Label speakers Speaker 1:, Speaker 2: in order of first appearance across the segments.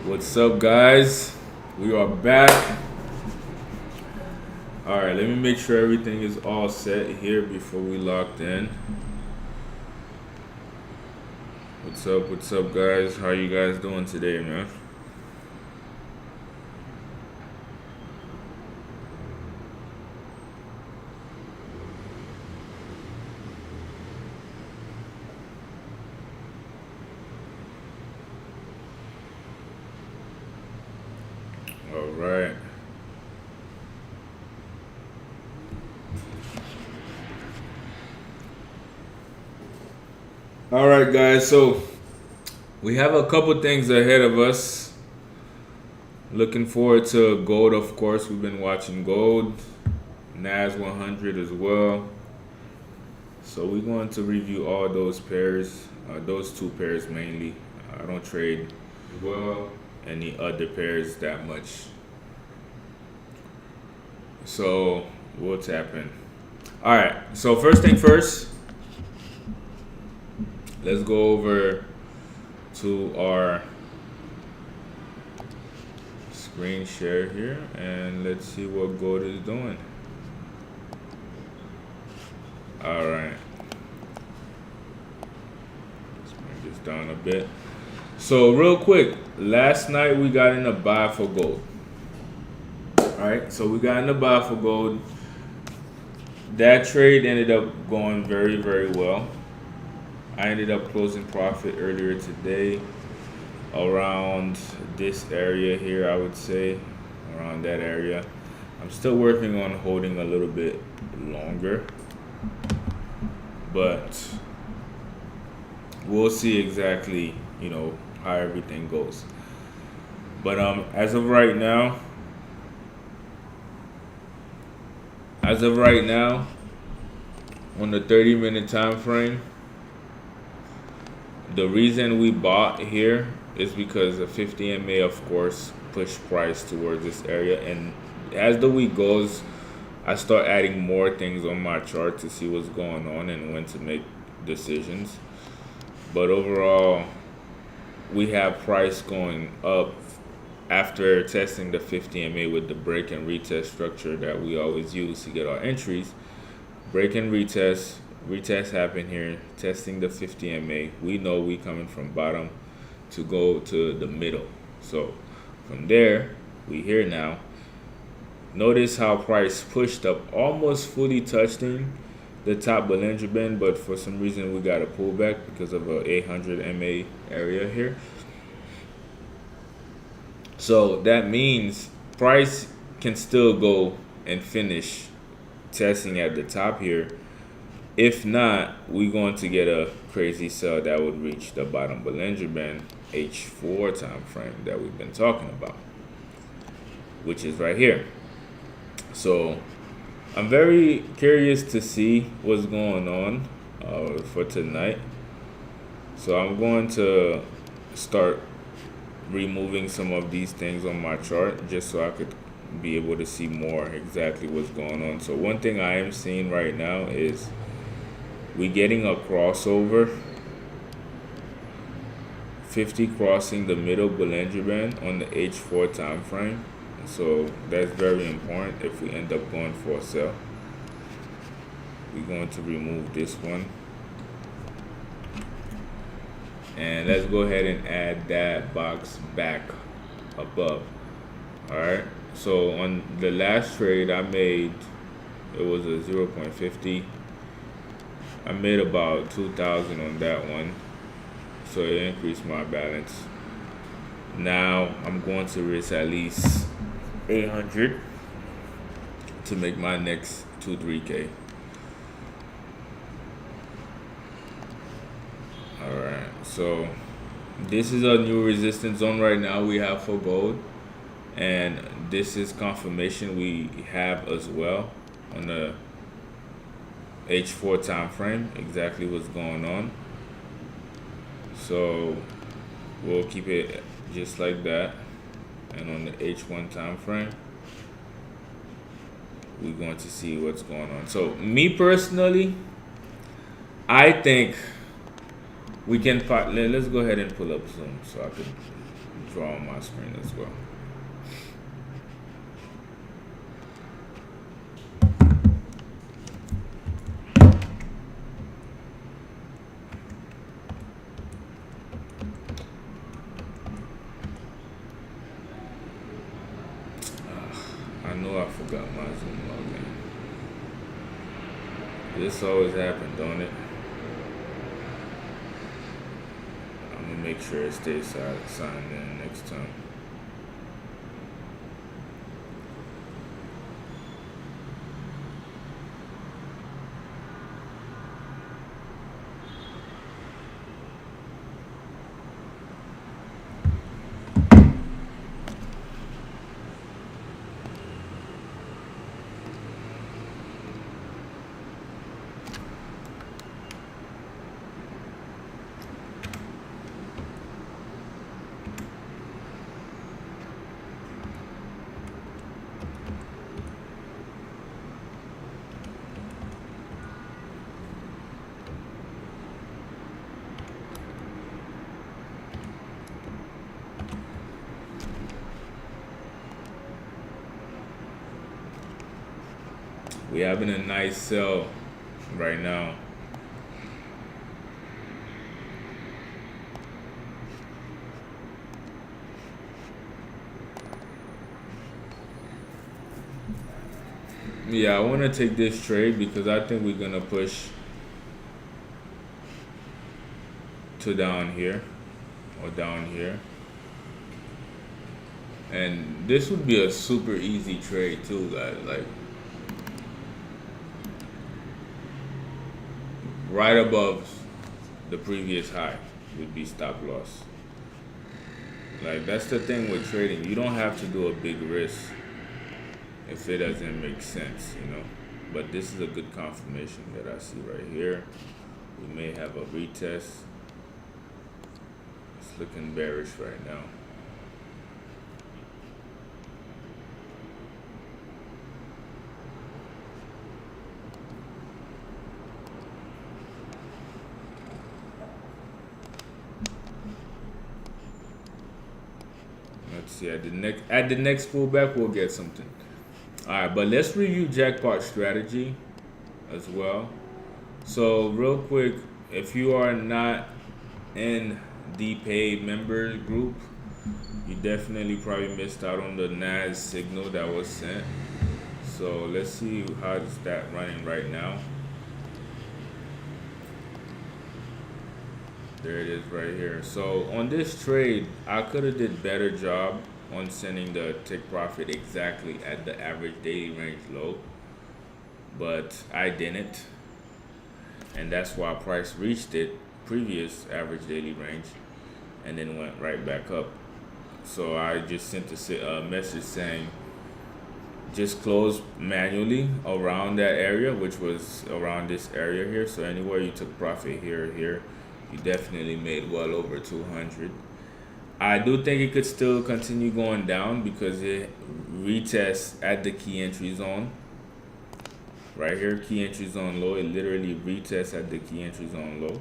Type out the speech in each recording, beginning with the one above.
Speaker 1: What's up, guys? We are back. All right, let me make sure everything is all set here before we locked in. What's up? What's up, guys? How you guys doing today, man? All right. All right, guys. So we have a couple things ahead of us. Looking forward to gold, of course. We've been watching gold, Nas 100 as well. So we're going to review all those pairs, those two pairs mainly. I don't trade well any other pairs that much. So we'll tap in. All right. So first thing first, let's go over to our screen share here and let's see what gold is doing. All right. Let's bring this down a bit. So real quick, last night we got in a buy for gold. All right, so we got in a buy for gold. That trade ended up going very, very well. I ended up closing profit earlier today around this area here, I would say, around that area. I'm still working on holding a little bit longer, but we'll see exactly, how everything goes. But as of right now, on the 30-minute time frame, the reason we bought here is because the 50 MA, of course, pushed price towards this area. And as the week goes, I start adding more things on my chart to see what's going on and when to make decisions. but overall we have price going up after testing the 50 MA with the break and retest structure that we always use to get our entries. Break and retest happen here, testing the 50 MA. We know we coming from bottom to go to the middle. So from there, we here now. Notice how price pushed up, almost fully touching the top Bollinger Band, but for some reason we got a pullback because of a 800 MA area here. So that means price can still go and finish testing at the top here. If not, we're going to get a crazy sell that would reach the bottom Bollinger Band H4 time frame that we've been talking about, which is right here. So I'm very curious to see what's going on for tonight. So I'm going to start removing some of these things on my chart just so I could be able to see more exactly what's going on. So one thing I am seeing right now is we getting a crossover, 50 crossing the middle Bollinger Band on the H4 time frame. So that's very important if we end up going for a sell. We're going to remove this one. And let's go ahead and add that box back above. Alright, so on the last trade I made, it was a 0.50. I made about 2,000 on that one, so it increased my balance. Now I'm going to risk at least 800 to make my next 2-3K. Alright, so this is a new resistance zone right now we have for gold, and this is confirmation we have as well on the H4 time frame exactly what's going on. So we'll keep it just like that, and on the H1 time frame we're going to see what's going on. So me personally, I think we can let's go ahead and pull up Zoom so I can draw on my screen as well. I know I forgot my Zoom login. This always happens, don't it? I'm gonna make sure it stays signed in next time. We having a nice sell right now. Yeah, I want to take this trade because I think we're gonna push to down here or down here, and this would be a super easy trade too, guys. Like right above the previous high would be stop loss. Like that's the thing with trading, you don't have to do a big risk if it doesn't make sense, you know. But this is a good confirmation that I see right here. We may have a retest. It's looking bearish right now. see at the next pullback we'll get something. All right, but let's review Jackpot strategy as well. So real quick, if you are not in the paid member group, you definitely probably missed out on the NAS signal that was sent. So let's see how is that running right now. There it is right here. So on this trade, I could have did better job on sending the take profit exactly at the average daily range low, but I didn't, and that's why price reached it previous average daily range and then went right back up. So I just sent a message saying just close manually around that area, which was around this area here. So anywhere you took profit here, you definitely made well over 200. I do think it could still continue going down because it retests at the key entry zone. Right here, key entry zone low. It literally retests at the key entry zone low.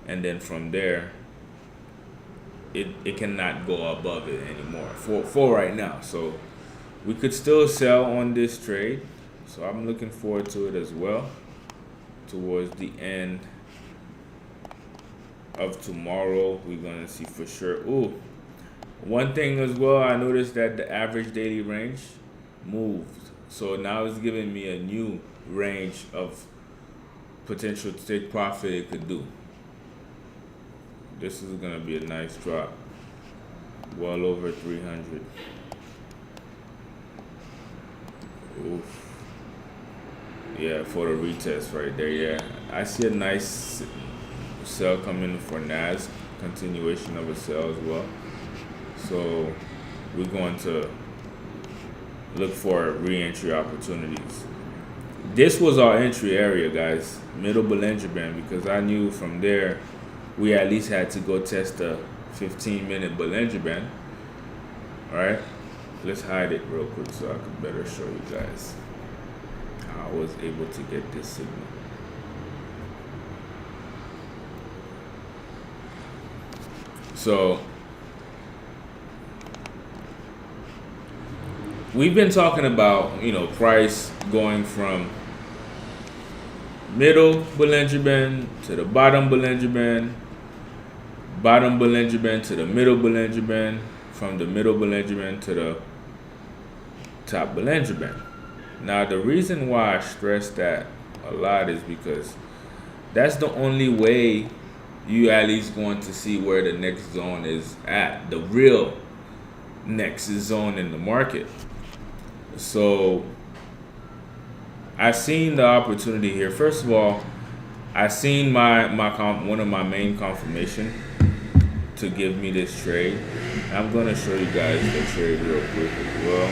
Speaker 1: And then from there, it cannot go above it anymore for right now. So we could still sell on this trade. So I'm looking forward to it as well towards the end of tomorrow. We're gonna see for sure. Ooh, one thing as well, I noticed that the average daily range moved, so now it's giving me a new range of potential take profit it could do. This is gonna be a nice drop, well over 300. Oof. Yeah, for the retest right there. Yeah, I see a nice sell coming for NAS, continuation of a sell as well. So we're going to look for re-entry opportunities. This was our entry area, guys, middle Bollinger Band, because I knew from there we at least had to go test the 15-minute Bollinger Band. All right, let's hide it real quick so I can better show you guys how I was able to get this signal. So we've been talking about, price going from middle Bollinger Band to the bottom Bollinger Band, bottom Bollinger Band to the middle Bollinger Band, from the middle Bollinger Band to the top Bollinger Band. Now, the reason why I stress that a lot is because that's the only way you at least going to see where the next zone is at, the real next zone in the market. So I seen the opportunity here. First of all, I seen one of my main confirmation to give me this trade. I'm gonna show you guys the trade real quick as well.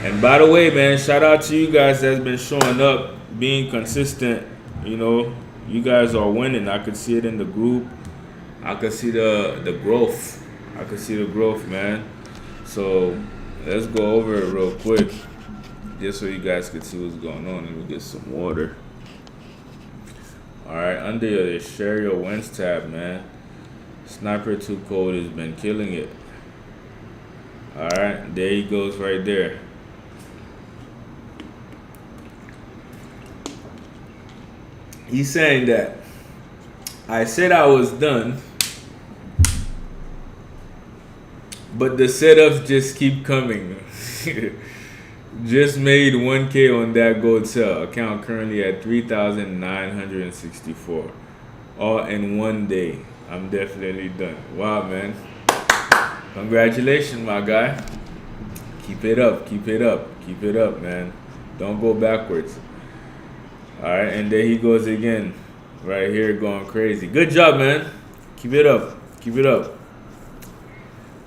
Speaker 1: And by the way, man, shout out to you guys that's been showing up, being consistent. You guys are winning. I could see it in the group. I could see the growth. I could see the growth, man. So let's go over it real quick, just so you guys can see what's going on. Let me get some water. All right, under your share your wins tab, man. Sniper 2 code has been killing it. All right, there he goes right there. He's saying that I said I was done, but the setups just keep coming. Just made 1K on that gold sell. Account currently at 3,964. All in one day. I'm definitely done. Wow, man. Congratulations, my guy. Keep it up. Keep it up. Keep it up, man. Don't go backwards. All right, and there he goes again, right here, going crazy. Good job, man. Keep it up. Keep it up.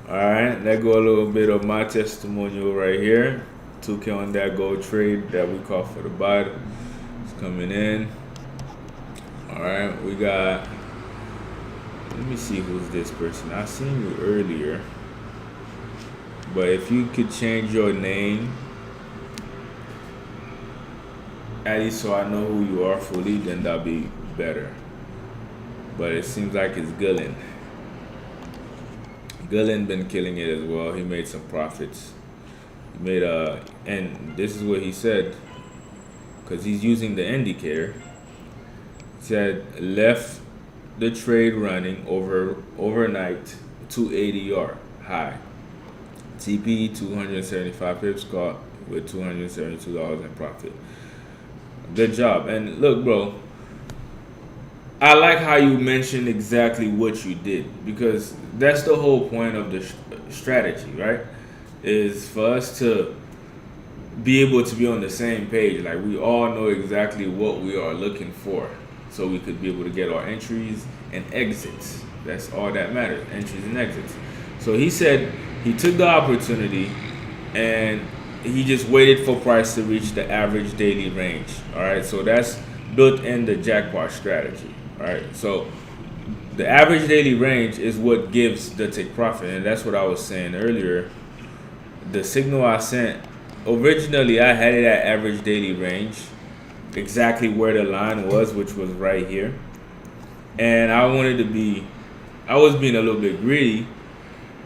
Speaker 1: All right, that go a little bit of my testimonial right here. 2K on that gold trade that we caught for the bottom. It's coming in. All right, we got. Let me see who's this person. I seen you earlier, but if you could change your name, at least so I know who you are fully, then that'll be better. But it seems like it's Gillen. Gillen been killing it as well. He made some profits. He made and this is what he said, because he's using the indicator. He said left the trade running overnight 280 high. TP 275 pips, caught with $272 in profit. Good job. And look, bro, I like how you mentioned exactly what you did, because that's the whole point of the strategy, right? Is for us to be able to be on the same page. Like, we all know exactly what we are looking for, so we could be able to get our entries and exits. That's all that matters, entries and exits. So he said he took the opportunity and he just waited for price to reach the average daily range. All right, so that's built in the jackpot strategy. All right, so the average daily range is what gives the take profit, and that's what I was saying earlier. The signal I sent, originally I had it at average daily range, exactly where the line was, which was right here. And I was being a little bit greedy.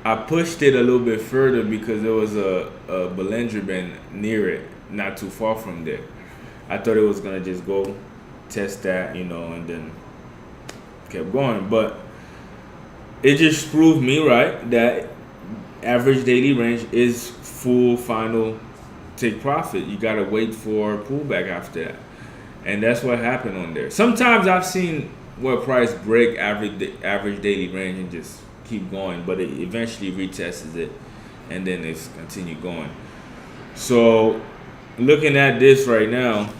Speaker 1: I pushed it a little bit further because there was a Bollinger Band near it, not too far from there. I thought it was gonna just go test that, and then kept going. But it just proved me right that average daily range is full final take profit. You gotta wait for pullback after that, and that's what happened on there. Sometimes I've seen where price break average daily range and just keep going, but it eventually retests it and then it's continue going. So looking at this right now,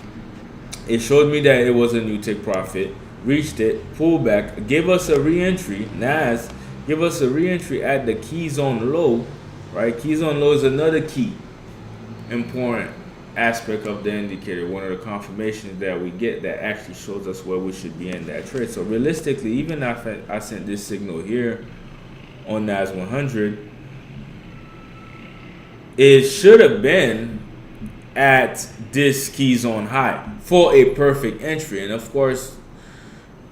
Speaker 1: it showed me that it was a new take profit, reached it, pulled back, gave us a re-entry. NAS give us a re-entry at the key zone low, right? Key zone low is another key important aspect of the indicator, one of the confirmations that we get that actually shows us where we should be in that trade. So realistically, even after I sent this signal here on NAS 100, it should have been at this key zone high for a perfect entry. And of course,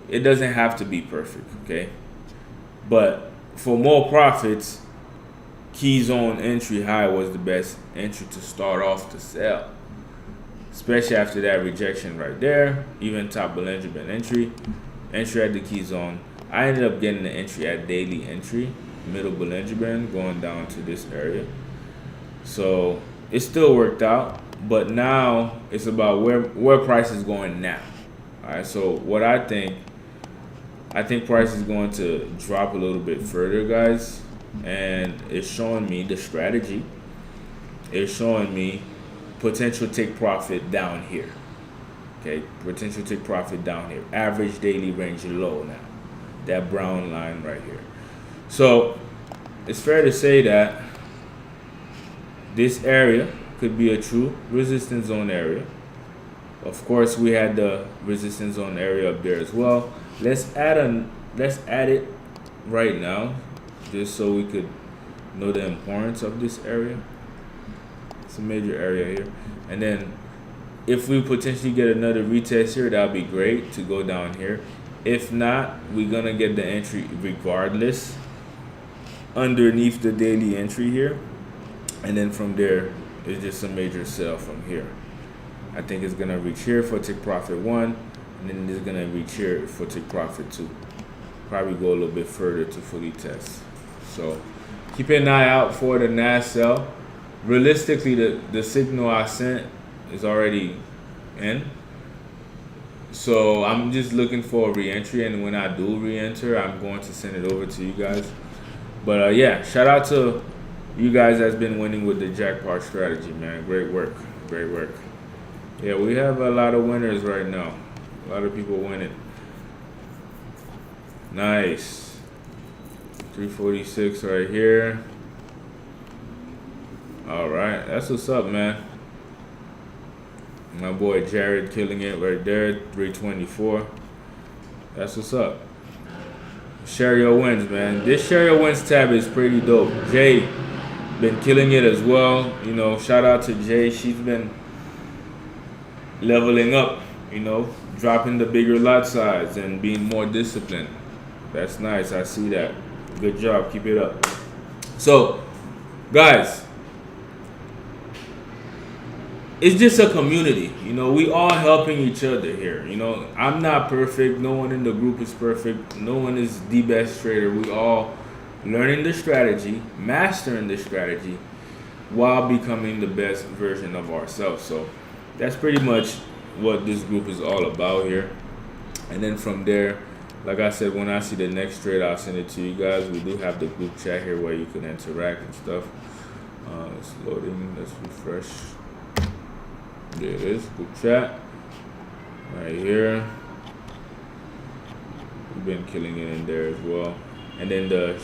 Speaker 1: it doesn't have to be perfect, okay? But for more profits, key zone entry high was the best entry to start off to sell, especially after that rejection right there. Even top Bollinger Band entry at the key zone. I ended up getting the entry at daily entry, middle Bollinger Band, going down to this area. So it still worked out, but now it's about where price is going now. All right, so what I think price is going to drop a little bit further, guys, and it's showing me the strategy. It's showing me potential take profit down here. Okay, potential take profit down here. Average daily range low now. That brown line right here. So it's fair to say that this area could be a true resistance zone area. Of course, we had the resistance zone area up there as well. Let's add it right now, just so we could know the importance of this area. It's a major area here. And then if we potentially get another retest here, that'll be great to go down here. If not, we're gonna get the entry regardless underneath the daily entry here. And then from there, it's just a major sell from here. I think it's gonna reach here for take profit 1, and then it's gonna reach here for take profit 2. Probably go a little bit further to fully test. So keep an eye out for the NAS sell. Realistically, the signal I sent is already in. So I'm just looking for a re-entry, and when I do re-enter, I'm going to send it over to you guys. But yeah, shout out to you guys that's been winning with the jackpot strategy, man. Great work. Great work. Yeah, we have a lot of winners right now. A lot of people winning. Nice. 346 right here. All right, that's what's up, man. My boy Jared killing it right there. 324. That's what's up. Share your wins, man. This share your wins tab is pretty dope. Jay been killing it as well. Shout out to Jay. She's been leveling up, dropping the bigger lot size and being more disciplined. That's nice. I see that. Good job. Keep it up. So, guys, it's just a community. You know, we all helping each other here. You know, I'm not perfect. No one in the group is perfect. No one is the best trader. We all learning the strategy, mastering the strategy, while becoming the best version of ourselves. So that's pretty much what this group is all about here. And then from there, like I said, when I see the next trade, I'll send it to you guys. We do have the group chat here where you can interact and stuff. It's loading. Let's refresh. There it is, group chat right here. We've been killing it in there as well. And then the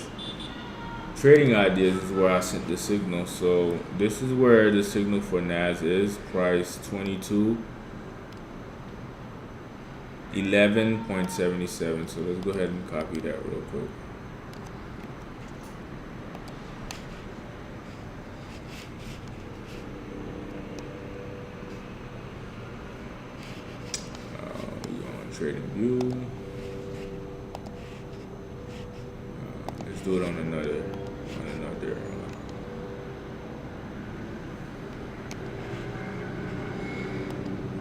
Speaker 1: trading ideas is where I sent the signal. So this is where the signal for NAS is. Price 22.11.77. So let's go ahead and copy that real quick. Trading view. Let's do it on another.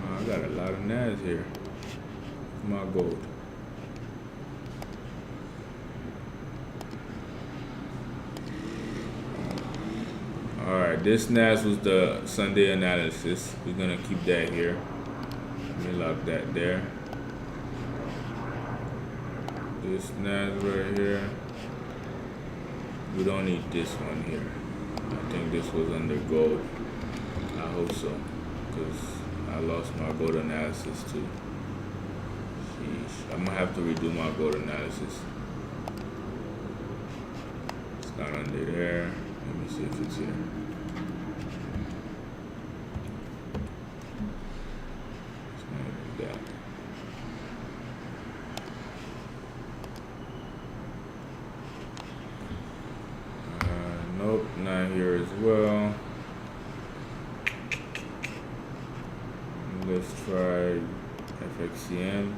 Speaker 1: I got a lot of NAS here. My gold. All right, this NAS was the Sunday analysis. We're gonna keep that here. Let me lock that there. This NAS right here, we don't need this one here. I think this was under gold. I hope so, because I lost my gold analysis too. Sheesh. I'm gonna have to redo my gold analysis. It's not under there. Let me see if it's here. It's not even that. Nope, not here as well. Let's try FXCM.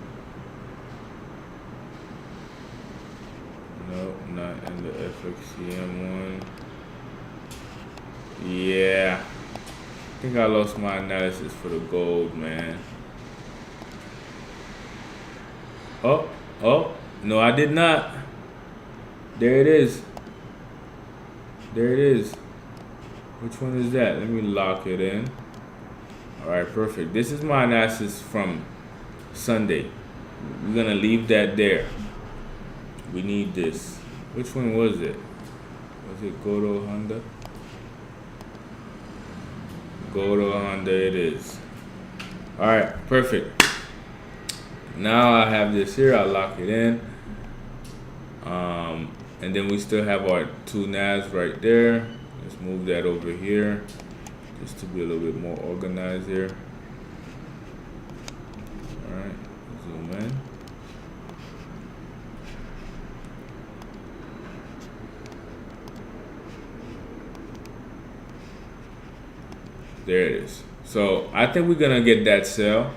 Speaker 1: Nope, not in the FXCM one. Yeah, I think I lost my analysis for the gold, man. Oh, no, I did not. There it is. There it is. Which one is that? Let me lock it in. All right, perfect. This is my analysis from Sunday. We're gonna leave that there. We need this. Which one was it? Was it Godo Honda? Godo Honda it is. All right, perfect. Now I have this here. I'll lock it in. And then we still have our two NAS right there. Let's move that over here just to be a little bit more organized here. All right, zoom in. There it is. So I think we're gonna get that sell.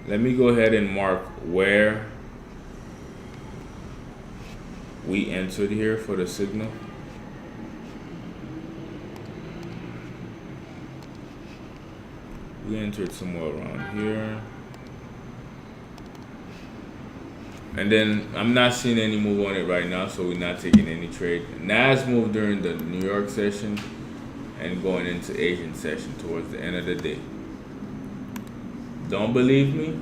Speaker 1: Let me go ahead and mark where we entered here for the signal. We entered somewhere around here. And then I'm not seeing any move on it right now, so we're not taking any trade. NAS moved during the New York session and going into Asian session towards the end of the day. Don't believe me?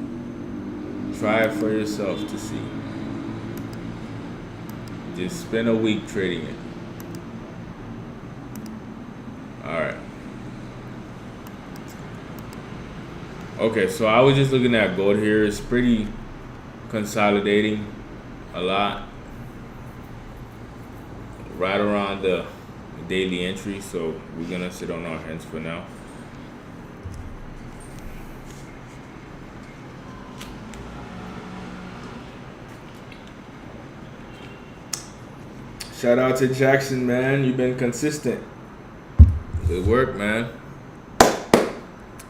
Speaker 1: Try it for yourself to see. Just spend a week trading it. Alright. Okay, so I was just looking at gold here. It's pretty consolidating a lot. Right around the daily entry, so we're gonna sit on our hands for now. Shout out to Jackson, man. You've been consistent. Good work, man.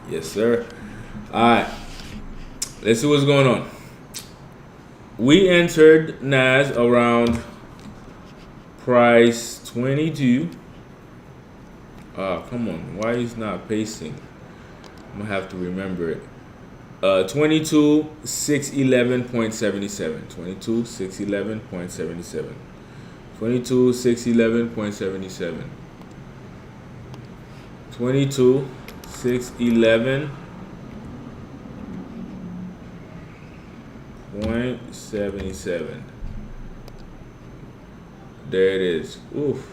Speaker 1: Yes, sir. All right. Let's see what's going on. We entered NAS around Price 22. Come on, why is not pasting? I'm gonna have to remember it. 22,611.77. 22,611.77. 22,611.77. 22,611.77. There it is. Oof.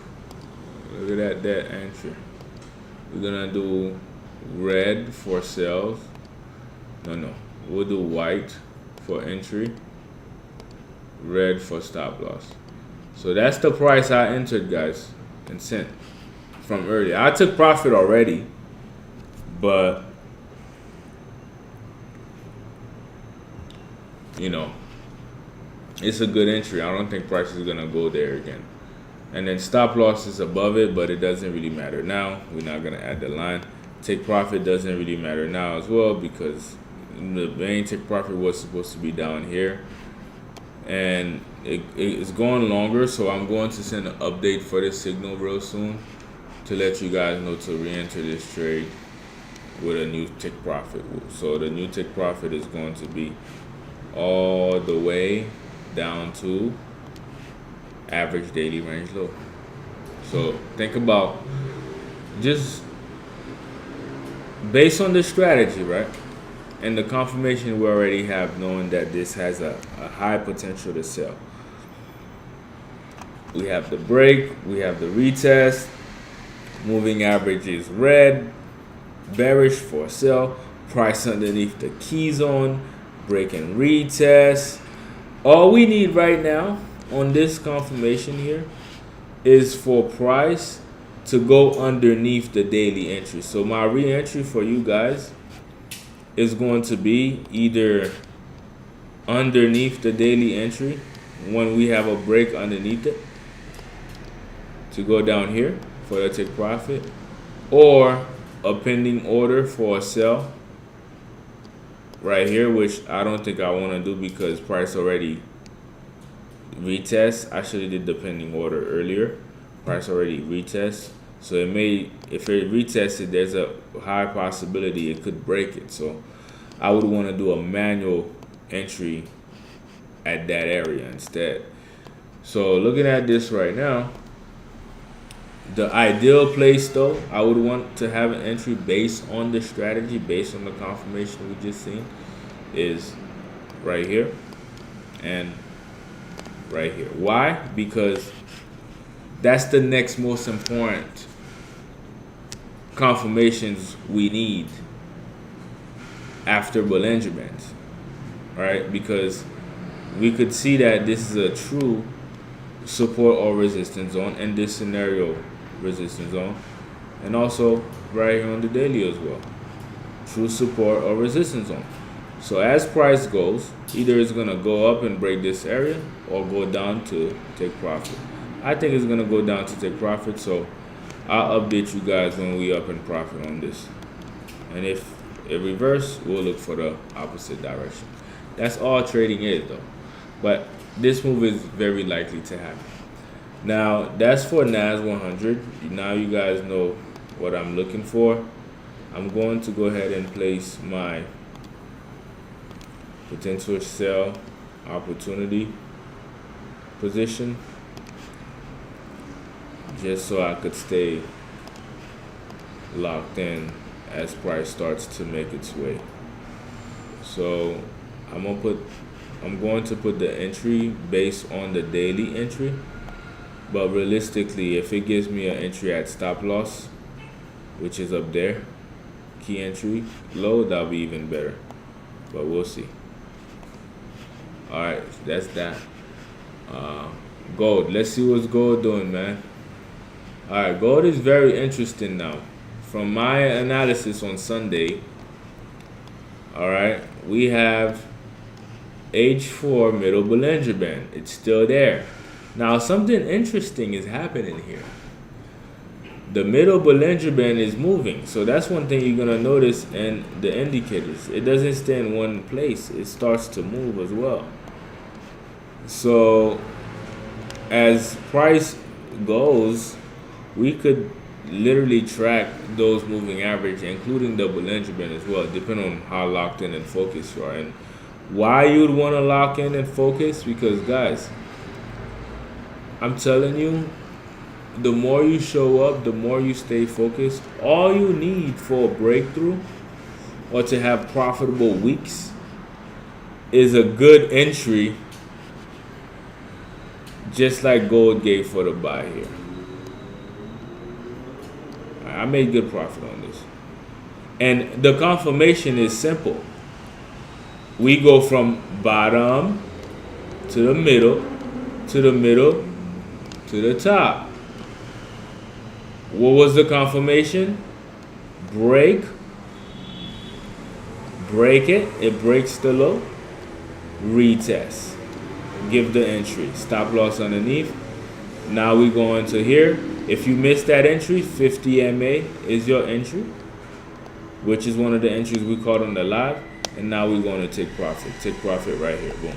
Speaker 1: Look at that entry. We're gonna do red for sales. No. We'll do white for entry. Red for stop loss. So that's the price I entered, guys, and sent from earlier. I took profit already, but you know, it's a good entry. I don't think price is gonna go there again. And then stop loss is above it, but it doesn't really matter now. We're not gonna add the line. Take profit doesn't really matter now as well, because the main take profit was supposed to be down here, and it's going longer. So I'm going to send an update for this signal real soon to let you guys know to re-enter this trade with a new take profit. So the new take profit is going to be all the way down to average daily range low. So think about, just based on the strategy, right, and the confirmation we already have, knowing that this has a high potential to sell. We have the break, we have the retest, moving average is red, bearish for sell, price underneath the key zone, break and retest. All we need right now on this confirmation here is for price to go underneath the daily entry. So my re-entry for you guys is going to be either underneath the daily entry when we have a break underneath it to go down here for the take profit, or a pending order for a sell right here, which I don't think I want to do because price already retest. I should have did the pending order earlier. Price already retest, so it may, if it retested, there's a high possibility it could break it. So I would want to do a manual entry at that area instead. So looking at this right now, the ideal place though, I would want to have an entry based on the strategy, based on the confirmation we just seen, is right here and right here. Why? Because that's the next most important confirmations we need after Bollinger Bands, right? Because we could see that this is a true support or resistance zone, and this scenario resistance zone, and also right here on the daily as well, true support or resistance zone. So as price goes, either it's gonna go up and break this area or go down to take profit. I think it's gonna go down to take profit, so I'll update you guys when we up in profit on this. And if it reverse, we'll look for the opposite direction. That's all trading is though. But this move is very likely to happen. Now that's for NAS 100. Now you guys know what I'm looking for. I'm going to go ahead and place my potential sell opportunity position, just so I could stay locked in as price starts to make its way. So I'm going to put the entry based on the daily entry, but realistically, if it gives me an entry at stop loss, which is up there, key entry low, that'll be even better, but we'll see. All right, that's that. Gold, let's see what's gold doing, man. All right, gold is very interesting now. From my analysis on Sunday, all right, we have H4 middle Bollinger Band. It's still there. Now something interesting is happening here. The middle Bollinger Band is moving, so that's one thing you're gonna notice in the indicators. It doesn't stay in one place, it starts to move as well. So as price goes, we could literally track those moving average, including the Bollinger as well, depending on how locked in and focused you are. And why you'd want to lock in and focus? Because guys, I'm telling you, the more you show up, the more you stay focused. All you need for a breakthrough or to have profitable weeks is a good entry, just like gold gave for the buy here. I made good profit on this. And the confirmation is simple. We go from bottom to the middle, to the middle, to the top. What was the confirmation? Break it breaks the low, retest, give the entry, stop loss underneath. Now we go into here. If you missed that entry, 50 MA is your entry, which is one of the entries we caught on the live. And now we're going to take profit right here, boom.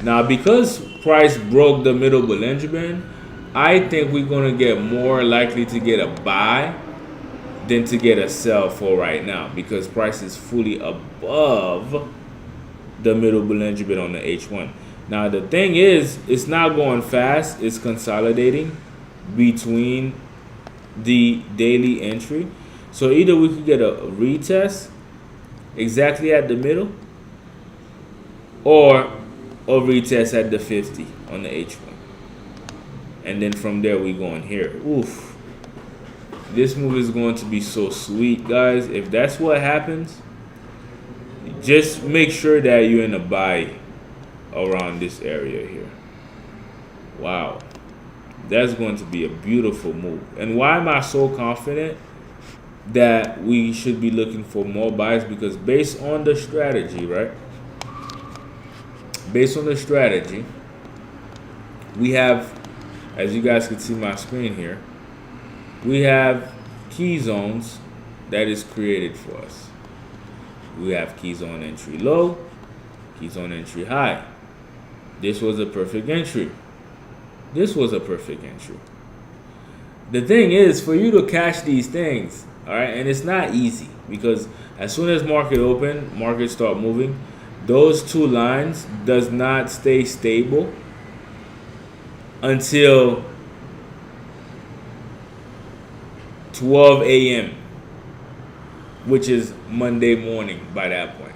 Speaker 1: Now because price broke the middle Bollinger Band, I think we're going to get more likely to get a buy than to get a sell for right now, because price is fully above the middle Bollinger Band on the H1. Now the thing is, it's not going fast. It's consolidating between the daily entry. So either we could get a retest exactly at the middle, or a retest at the 50 on the H1. And then from there we go in here. Oof. This move is going to be so sweet, guys. If that's what happens, just make sure that you're in a buy around this area here. Wow. That's going to be a beautiful move. And why am I so confident that we should be looking for more buys? Because based on the strategy, right? Based on the strategy, we have, as you guys can see my screen here, we have key zones that is created for us. We have key zone entry low, key zone entry high. This was a perfect entry. This was a perfect entry. The thing is, for you to catch these things, all right, and it's not easy, because as soon as market open, markets start moving, those two lines does not stay stable until 12 a.m., which is Monday morning by that point.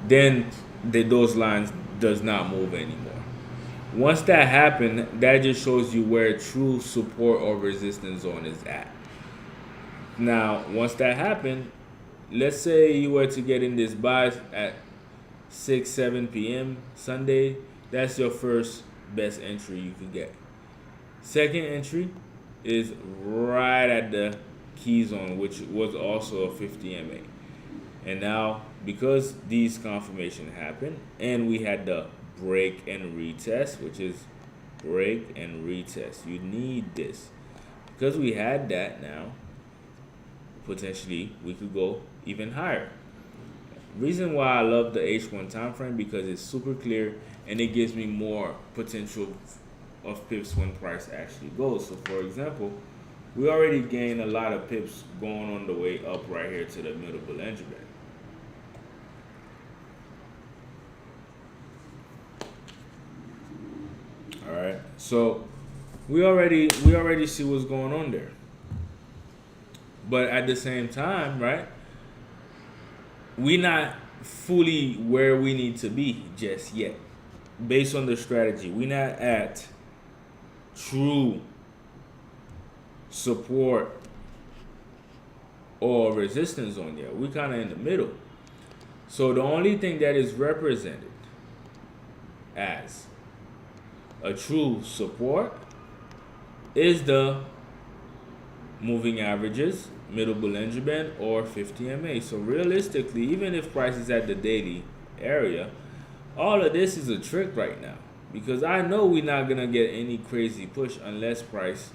Speaker 1: Then those lines does not move anymore. Once that happens, that just shows you where true support or resistance zone is at. Now, once that happened, let's say you were to get in this buy at 6-7 p.m. Sunday, that's your first best entry you can get. Second entry is right at the key zone, which was also a 50 MA. And now, because these confirmation happened, and we had the break and retest, which is break and retest. You need this. Because we had that now, potentially we could go even higher. Reason why I love the H1 time frame, because it's super clear and it gives me more potential of pips when price actually goes. So for example, we already gained a lot of pips going on the way up right here to the middle Bollinger Band. All right, so we already see what's going on there. But at the same time, right, we're not fully where we need to be just yet. Based on the strategy, we're not at true support or resistance zone yet. We're kind of in the middle. So the only thing that is represented as a true support is the moving averages, middle Bollinger Band, or 50 MA. So realistically, even if price is at the daily area, all of this is a trick right now, because I know we're not gonna get any crazy push unless price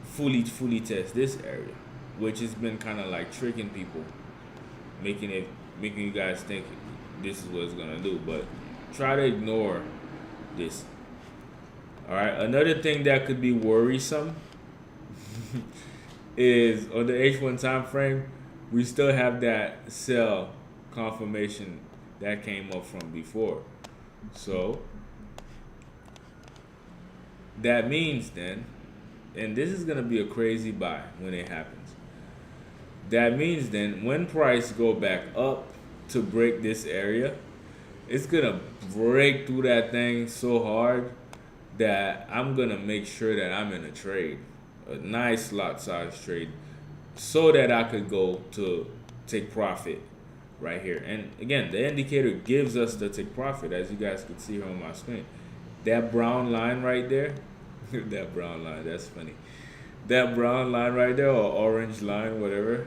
Speaker 1: fully test this area, which has been kind of like tricking people, making you guys think this is what it's gonna do. But try to ignore this. All right. Another thing that could be worrisome is on the H1 time frame, we still have that sell confirmation that came up from before. So that means then, and this is gonna be a crazy buy when it happens. That means then when price go back up to break this area, it's gonna break through that thing so hard that I'm gonna make sure that I'm in a trade, a nice lot size trade, so that I could go to take profit right here. And again, the indicator gives us the take profit, as you guys can see here on my screen. That brown line right there, that brown line, that's funny. That brown line right there, or orange line, whatever,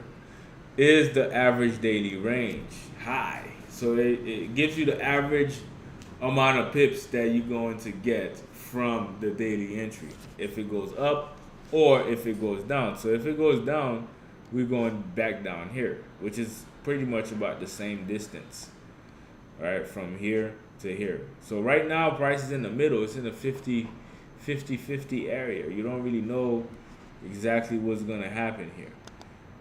Speaker 1: is the average daily range high. So it gives you the average amount of pips that you're going to get from the daily entry, if it goes up or if it goes down. So if it goes down, we're going back down here, which is pretty much about the same distance, right, from here to here. So right now, price is in the middle. It's in the 50 area. You don't really know exactly what's going to happen here.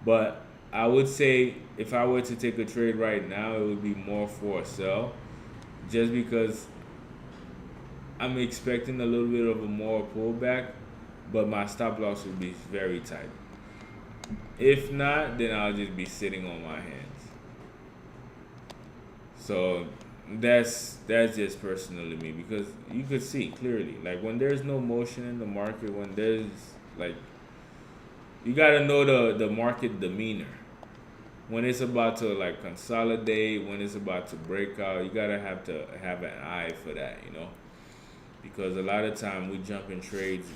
Speaker 1: But I would say if I were to take a trade right now, it would be more for a sell, just because I'm expecting a little bit of a more pullback, but my stop loss would be very tight. If not, then I'll just be sitting on my hands. So that's just personal to me, because you could see clearly, like when there's no motion in the market, when there's like, you gotta know the market demeanor. When it's about to like consolidate, when it's about to break out, you gotta have an eye for that, you know, because a lot of time we jump in trades,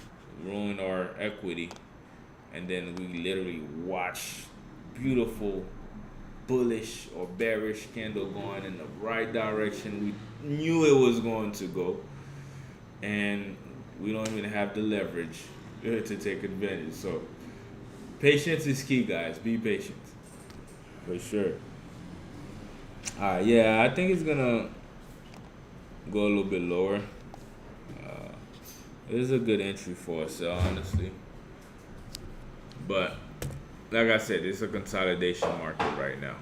Speaker 1: ruin our equity, and then we literally watch beautiful bullish or bearish candle going in the right direction we knew it was going to go, and we don't even have the leverage to take advantage. So patience is key, guys. Be patient. For sure. Alright, yeah, I think it's gonna go a little bit lower. It is a good entry for us, honestly. But like I said, it's a consolidation market right now.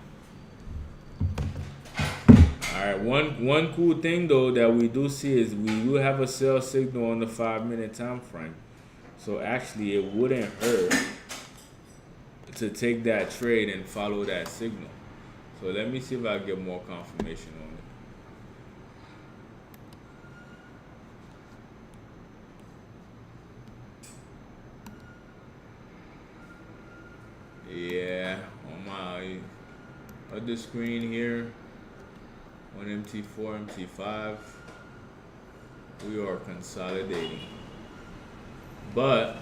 Speaker 1: Alright, one cool thing though that we do see is we do have a sell signal on the 5-minute time frame. So actually it wouldn't hurt to take that trade and follow that signal. So let me see if I get more confirmation on it. Yeah, on my other screen here, on MT4, MT5, we are consolidating. But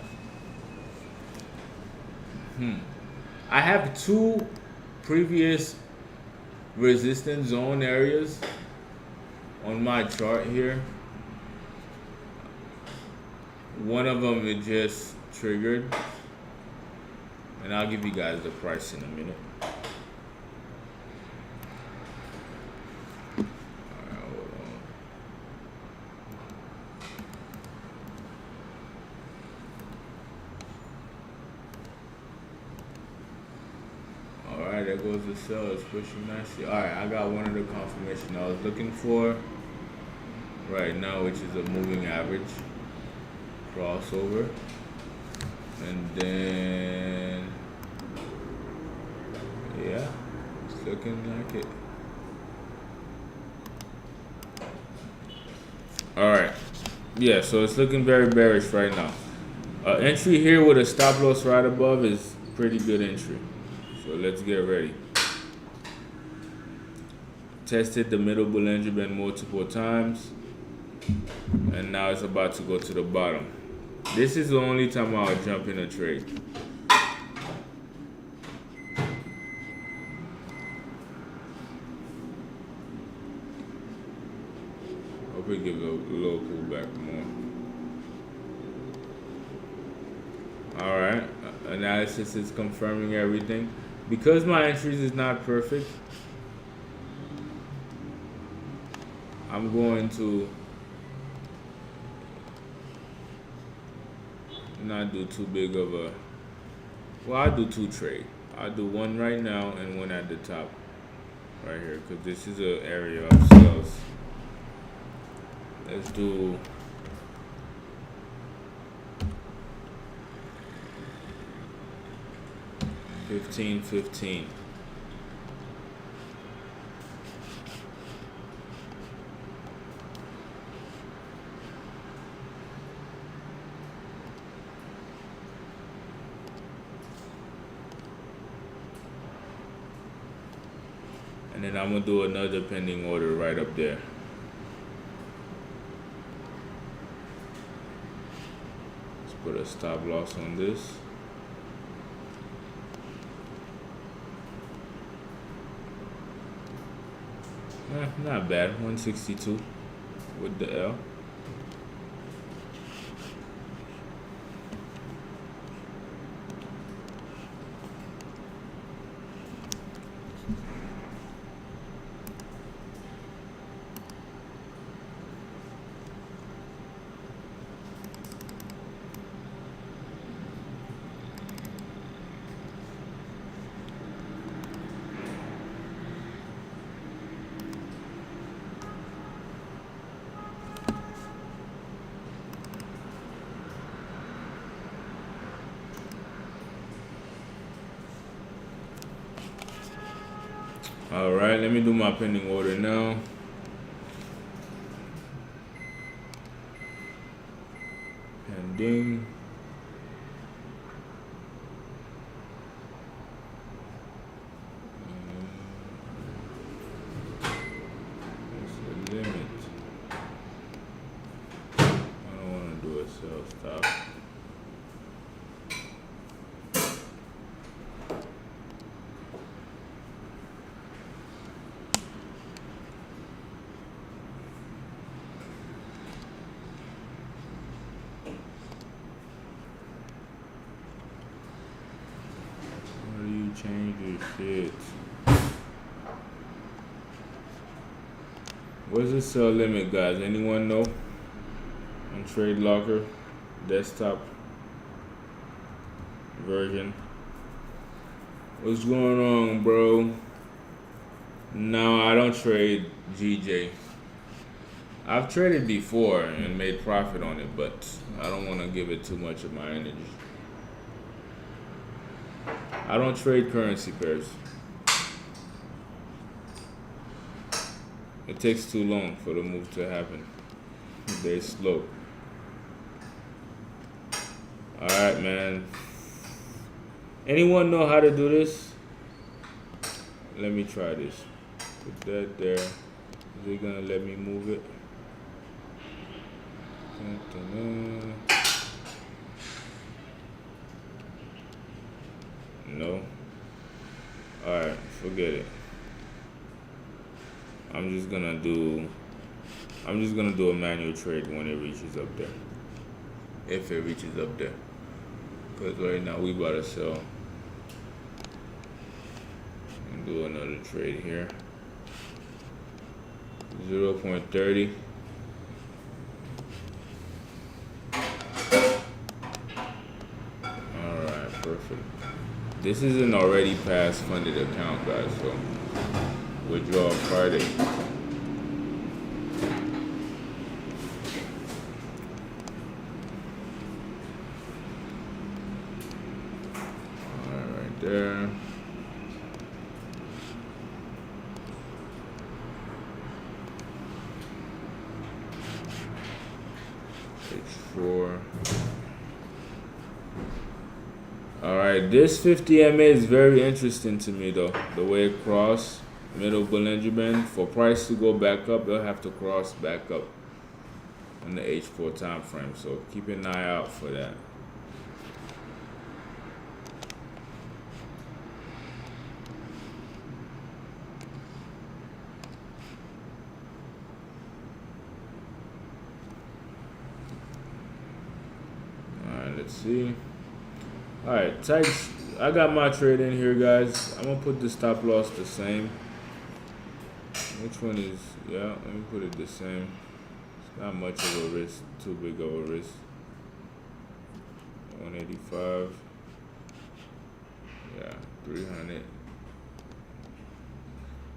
Speaker 1: I have two previous resistance zone areas on my chart here. One of them it just triggered, and I'll give you guys the price in a minute. There goes the sell. It's pushing nicely. Alright, I got one of the confirmation I was looking for right now, which is a moving average crossover. And then, yeah, it's looking like it. Alright, yeah, so it's looking very bearish right now. Entry here with a stop loss right above is pretty good entry. So let's get ready. Tested the middle Bollinger Band multiple times, and now it's about to go to the bottom. This is the only time I'll jump in a trade. Hope it gives a little pullback more. Alright, analysis is confirming everything. Because my entries is not perfect, I'm going to not do too big of a. Well, I do two trade. I do one right now and one at the top, right here, because this is an area of sales. Let's do 15.15. And then I'm gonna do another pending order right up there. Let's put a stop loss on this. Not bad, 162 with the L. All right, let me do my pending order now. Pending. What's the limit? I don't want to do a sell stop. Change your shit. What's the sell limit, guys? Anyone know? On Trade Locker, desktop version. What's going on, bro? No, I don't trade GJ. I've traded before and made profit on it, but I don't want to give it too much of my energy. I don't trade currency pairs. It takes too long for the move to happen. They're slow. Alright, man. Anyone know how to do this? Let me try this. Put that there. Is it gonna let me move it? No. Alright, forget it. I'm just gonna do a manual trade when it reaches up there. If it reaches up there. Because right now we about to sell. And do another trade here. 0.30. Alright, perfect. This is an already past funded account, guys, so withdraw Friday. Alright, right there. H4. Alright, this 50 MA is very interesting to me though. The way it crossed middle Bollinger Band. For price to go back up, they'll have to cross back up in the H4 time frame. So keep an eye out for that. Alright, let's see. Alright, tights. I got my trade in here, guys. I'm gonna put the stop loss the same. Which one is, yeah, let me put it the same. It's not much of a risk, too big of a risk. 185. Yeah, 300.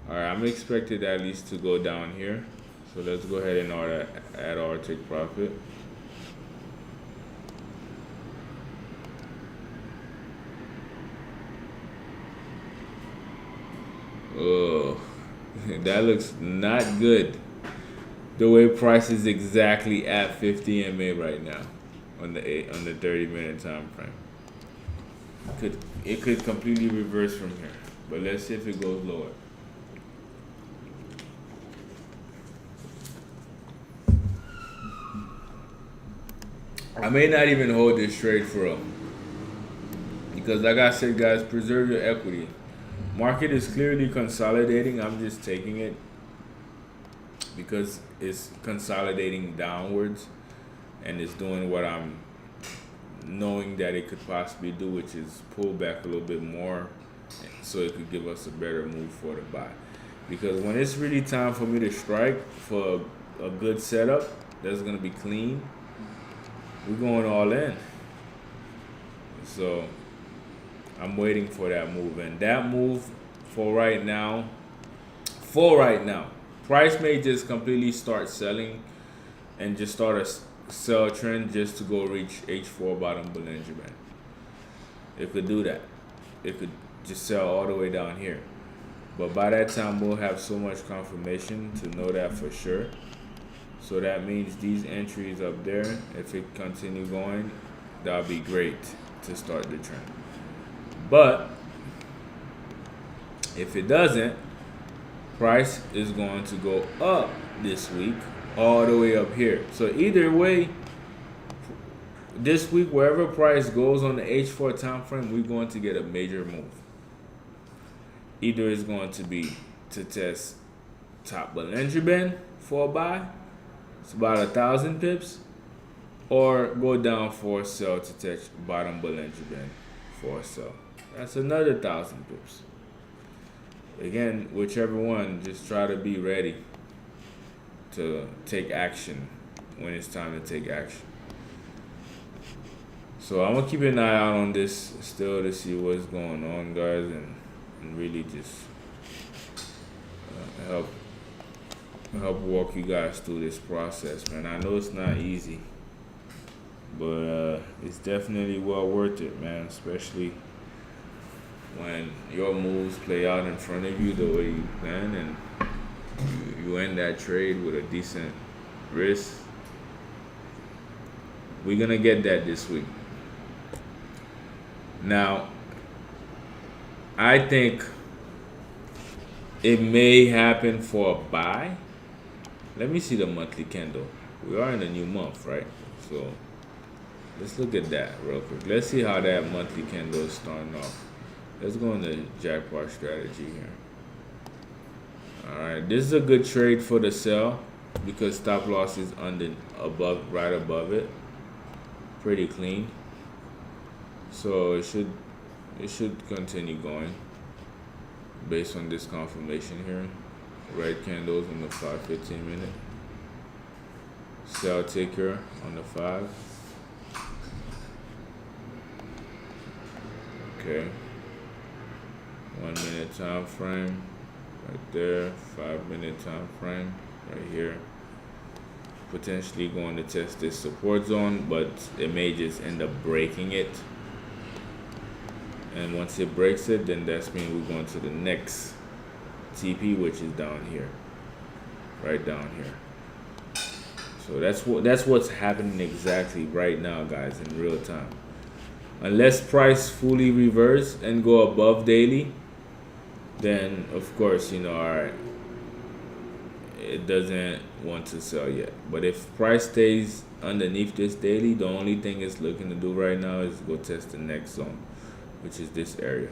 Speaker 1: Alright, I'm expected at least to go down here. So let's go ahead and add our take profit. Oh, that looks not good. The way price is exactly at 50 MA right now on the 30-minute time frame. It could completely reverse from here, but let's see if it goes lower. I may not even hold this trade for real, because like I said, guys, preserve your equity. Market is clearly consolidating. I'm just taking it because it's consolidating downwards and it's doing what I'm knowing that it could possibly do, which is pull back a little bit more so it could give us a better move for the buy. Because when it's really time for me to strike for a good setup that's going to be clean, we're going all in. So I'm waiting for that move, and that move for right now, price may just completely start selling and just start a sell trend just to go reach H4 bottom Bollinger Band. It could do that. It could just sell all the way down here. But by that time, we'll have so much confirmation to know that for sure. So that means these entries up there, if it continue going, that'll be great to start the trend. But if it doesn't, price is going to go up this week all the way up here. So either way, this week, wherever price goes on the H4 time frame, we're going to get a major move. Either it's going to be to test top Bollinger Band for a buy, it's about 1,000 pips, or go down for a sell to touch bottom Bollinger Band for a sell. That's another 1,000 pips. Again, whichever one, just try to be ready to take action when it's time to take action. So I'm gonna keep an eye out on this still to see what's going on, guys, and really just help walk you guys through this process, man. I know it's not easy, but it's definitely well worth it, man, especially when your moves play out in front of you the way you plan and you end that trade with a decent risk. We're gonna get that this week. Now, I think it may happen for a buy. Let me see the monthly candle. We are in a new month, right? So let's look at that real quick. Let's see how that monthly candle is starting off. Let's go into Jackpot strategy here. Alright, this is a good trade for the sell because stop loss is right above it. Pretty clean. So it should continue going based on this confirmation here. Red candles on the 5-15 minute. Sell ticker on the 5. Okay. 1 minute time frame right there. 5 minute time frame right here. Potentially going to test this support zone, but it may just end up breaking it. And once it breaks it, then that's means we're going to the next TP, which is down here, right down here. So that's what's happening exactly right now, guys, in real time. Unless price fully reverse and go above daily, then of course, all right, it doesn't want to sell yet. But if price stays underneath this daily, the only thing it's looking to do right now is go test the next zone, which is this area.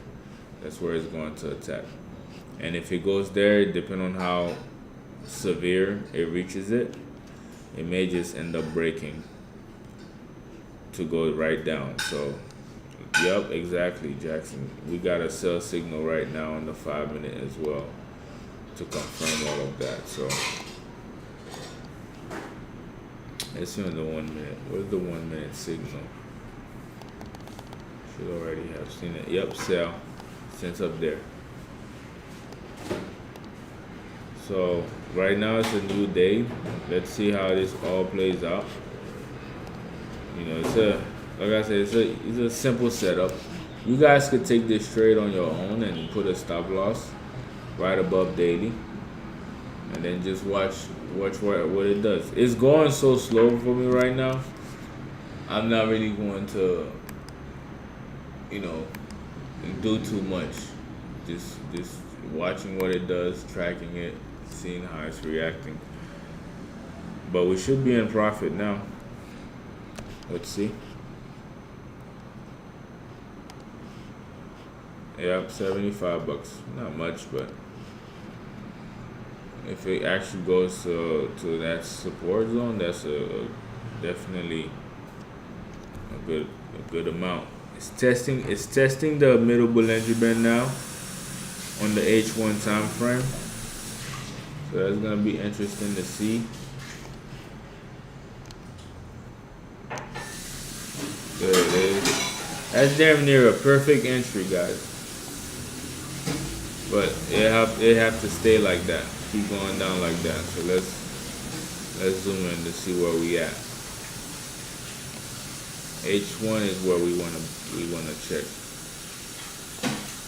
Speaker 1: That's where it's going to attack. And if it goes there, depending on how severe it reaches it, it may just end up breaking to go right down. So, yep, exactly, Jackson. We got a sell signal right now on the 5 minute as well to confirm all of that. So, let's see on the 1 minute. Where's the 1 minute signal? Should already have seen it. Yep, sell since up there. So right now it's a new day. Let's see how this all plays out. You know, it's a like I said, it's a simple setup. You guys could take this trade on your own and put a stop loss right above daily, and then just watch what it does. It's going so slow for me right now. I'm not really going to, you know, do too much. Just watching what it does, tracking it, seeing how it's reacting. But we should be in profit now. Let's see. Yep, $75. Not much, but if it actually goes to that support zone, that's definitely a good amount. It's testing the middle Bollinger Band now on the H1 time frame. So that's gonna be interesting to see. There it is. That's damn near a perfect entry, guys. But it have to stay like that. Keep going down like that. So let's zoom in to see where we at. H1 is where we wanna check.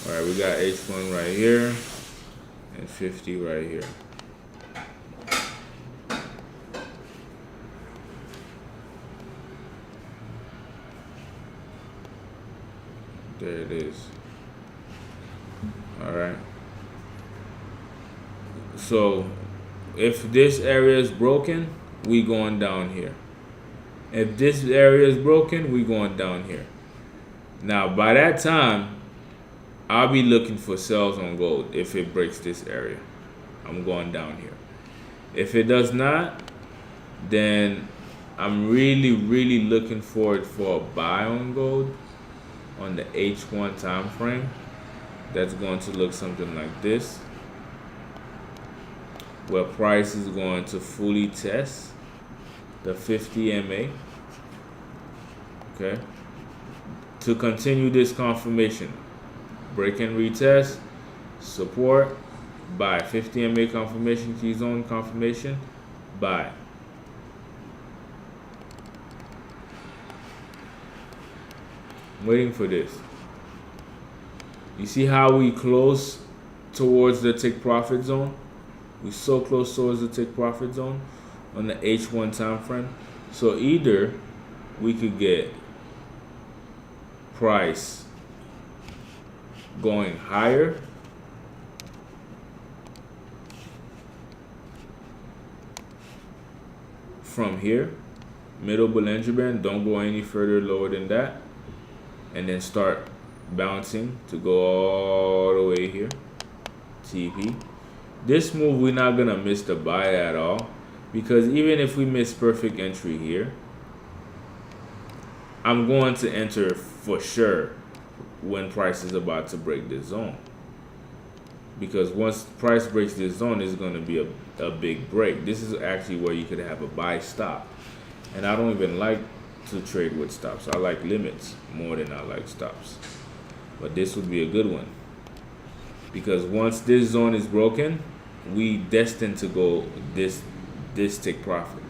Speaker 1: All right, we got H1 right here and 50 right here. There it is. All right. So if this area is broken, we going down here. If this area is broken, we going down here. Now, by that time, I'll be looking for sells on gold if it breaks this area. I'm going down here. If it does not, then I'm really looking forward for a buy on gold on the H1 time frame. That's going to look something like this, where price is going to fully test the 50 MA. Okay, to continue this confirmation, break and retest, support, buy. 50 MA confirmation, key zone confirmation, buy. I'm waiting for this. You see how we close towards the take profit zone? We're so close towards the take profit zone on the H1 time frame. So either we could get price going higher, from here, middle Bollinger Band, don't go any further lower than that, and then start bouncing to go all the way here, TP. This move, we're not gonna miss the buy at all, because even if we miss perfect entry here, I'm going to enter for sure when price is about to break this zone, because once price breaks this zone, it's going to be a big break. This is actually where you could have a buy stop, and I don't even like to trade with stops. I like limits more than I like stops, but this would be a good one, because once this zone is broken, we destined to go this take profit.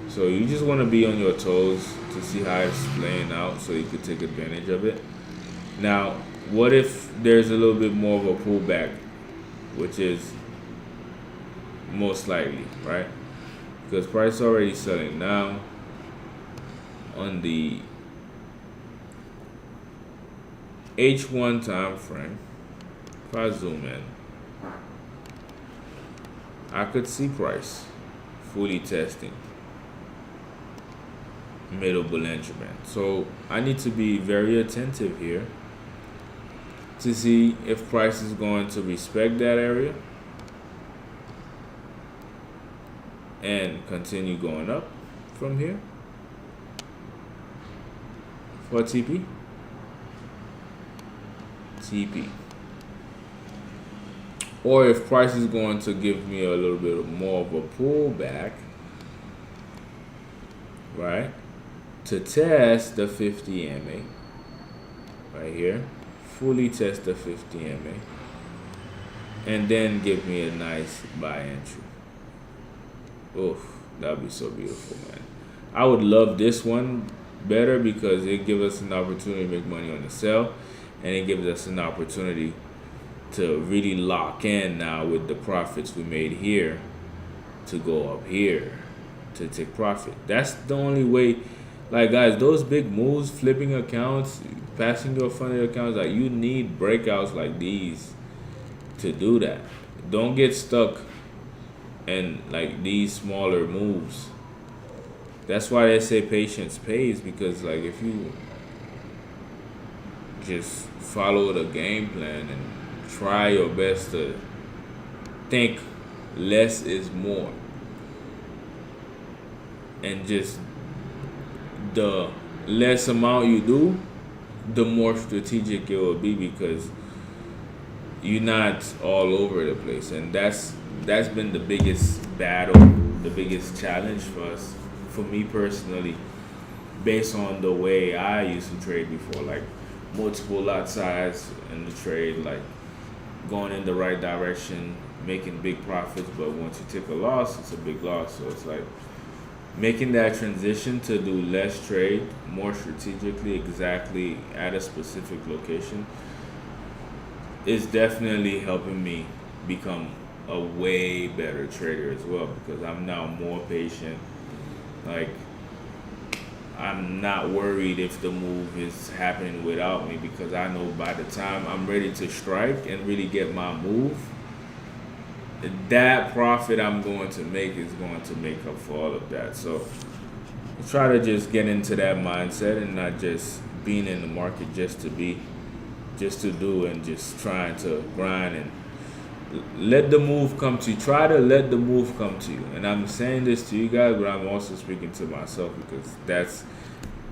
Speaker 1: So you just want to be on your toes to see how it's playing out, so you could take advantage of it. Now, what if there's a little bit more of a pullback, which is most likely, right? Because price already selling now on the H1 time frame. If I zoom in, I could see price fully testing middle Bollinger Band. So I need to be very attentive here to see if price is going to respect that area and continue going up from here for TP. Or if price is going to give me a little bit more of a pullback, right, to test the 50 MA right here, fully test the 50 MA, and then give me a nice buy entry. Oof, that'd be so beautiful, man. I would love this one better because it gives us an opportunity to make money on the sell, and it gives us an opportunity to really lock in now with the profits we made here to go up here to take profit. That's the only way. Like, guys, those big moves, flipping accounts, passing your funded accounts, like, you need breakouts like these to do that. Don't get stuck in like these smaller moves. That's why they say patience pays, because like if you just follow the game plan and try your best to think less is more, and just the less amount you do, the more strategic it will be, because you're not all over the place. And that's been the biggest battle, the biggest challenge for us, for me personally, based on the way I used to trade before, like multiple lot size in the trade, like going in the right direction, making big profits, but once you take a loss, it's a big loss. So it's like making that transition to do less trade, more strategically, exactly at a specific location, is definitely helping me become a way better trader as well, because I'm now more patient. Like, I'm not worried if the move is happening without me, because I know by the time I'm ready to strike and really get my move, that profit I'm going to make is going to make up for all of that. So I try to just get into that mindset and not just being in the market just to be, just to do, and just trying to grind and let the move come to you. Try to let the move come to you. And I'm saying this to you guys, but I'm also speaking to myself, because that's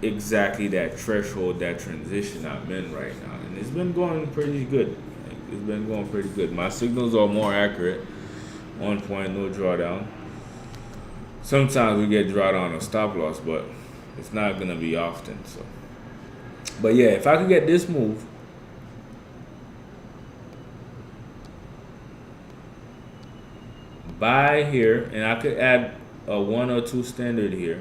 Speaker 1: exactly that threshold, that transition I'm in right now. And it's been going pretty good. It's been going pretty good. My signals are more accurate. On point, no drawdown. Sometimes we get drawdown or stop loss, but it's not going to be often. So, but yeah, if I could get this move, buy here, and I could add a 1 or 2 standard here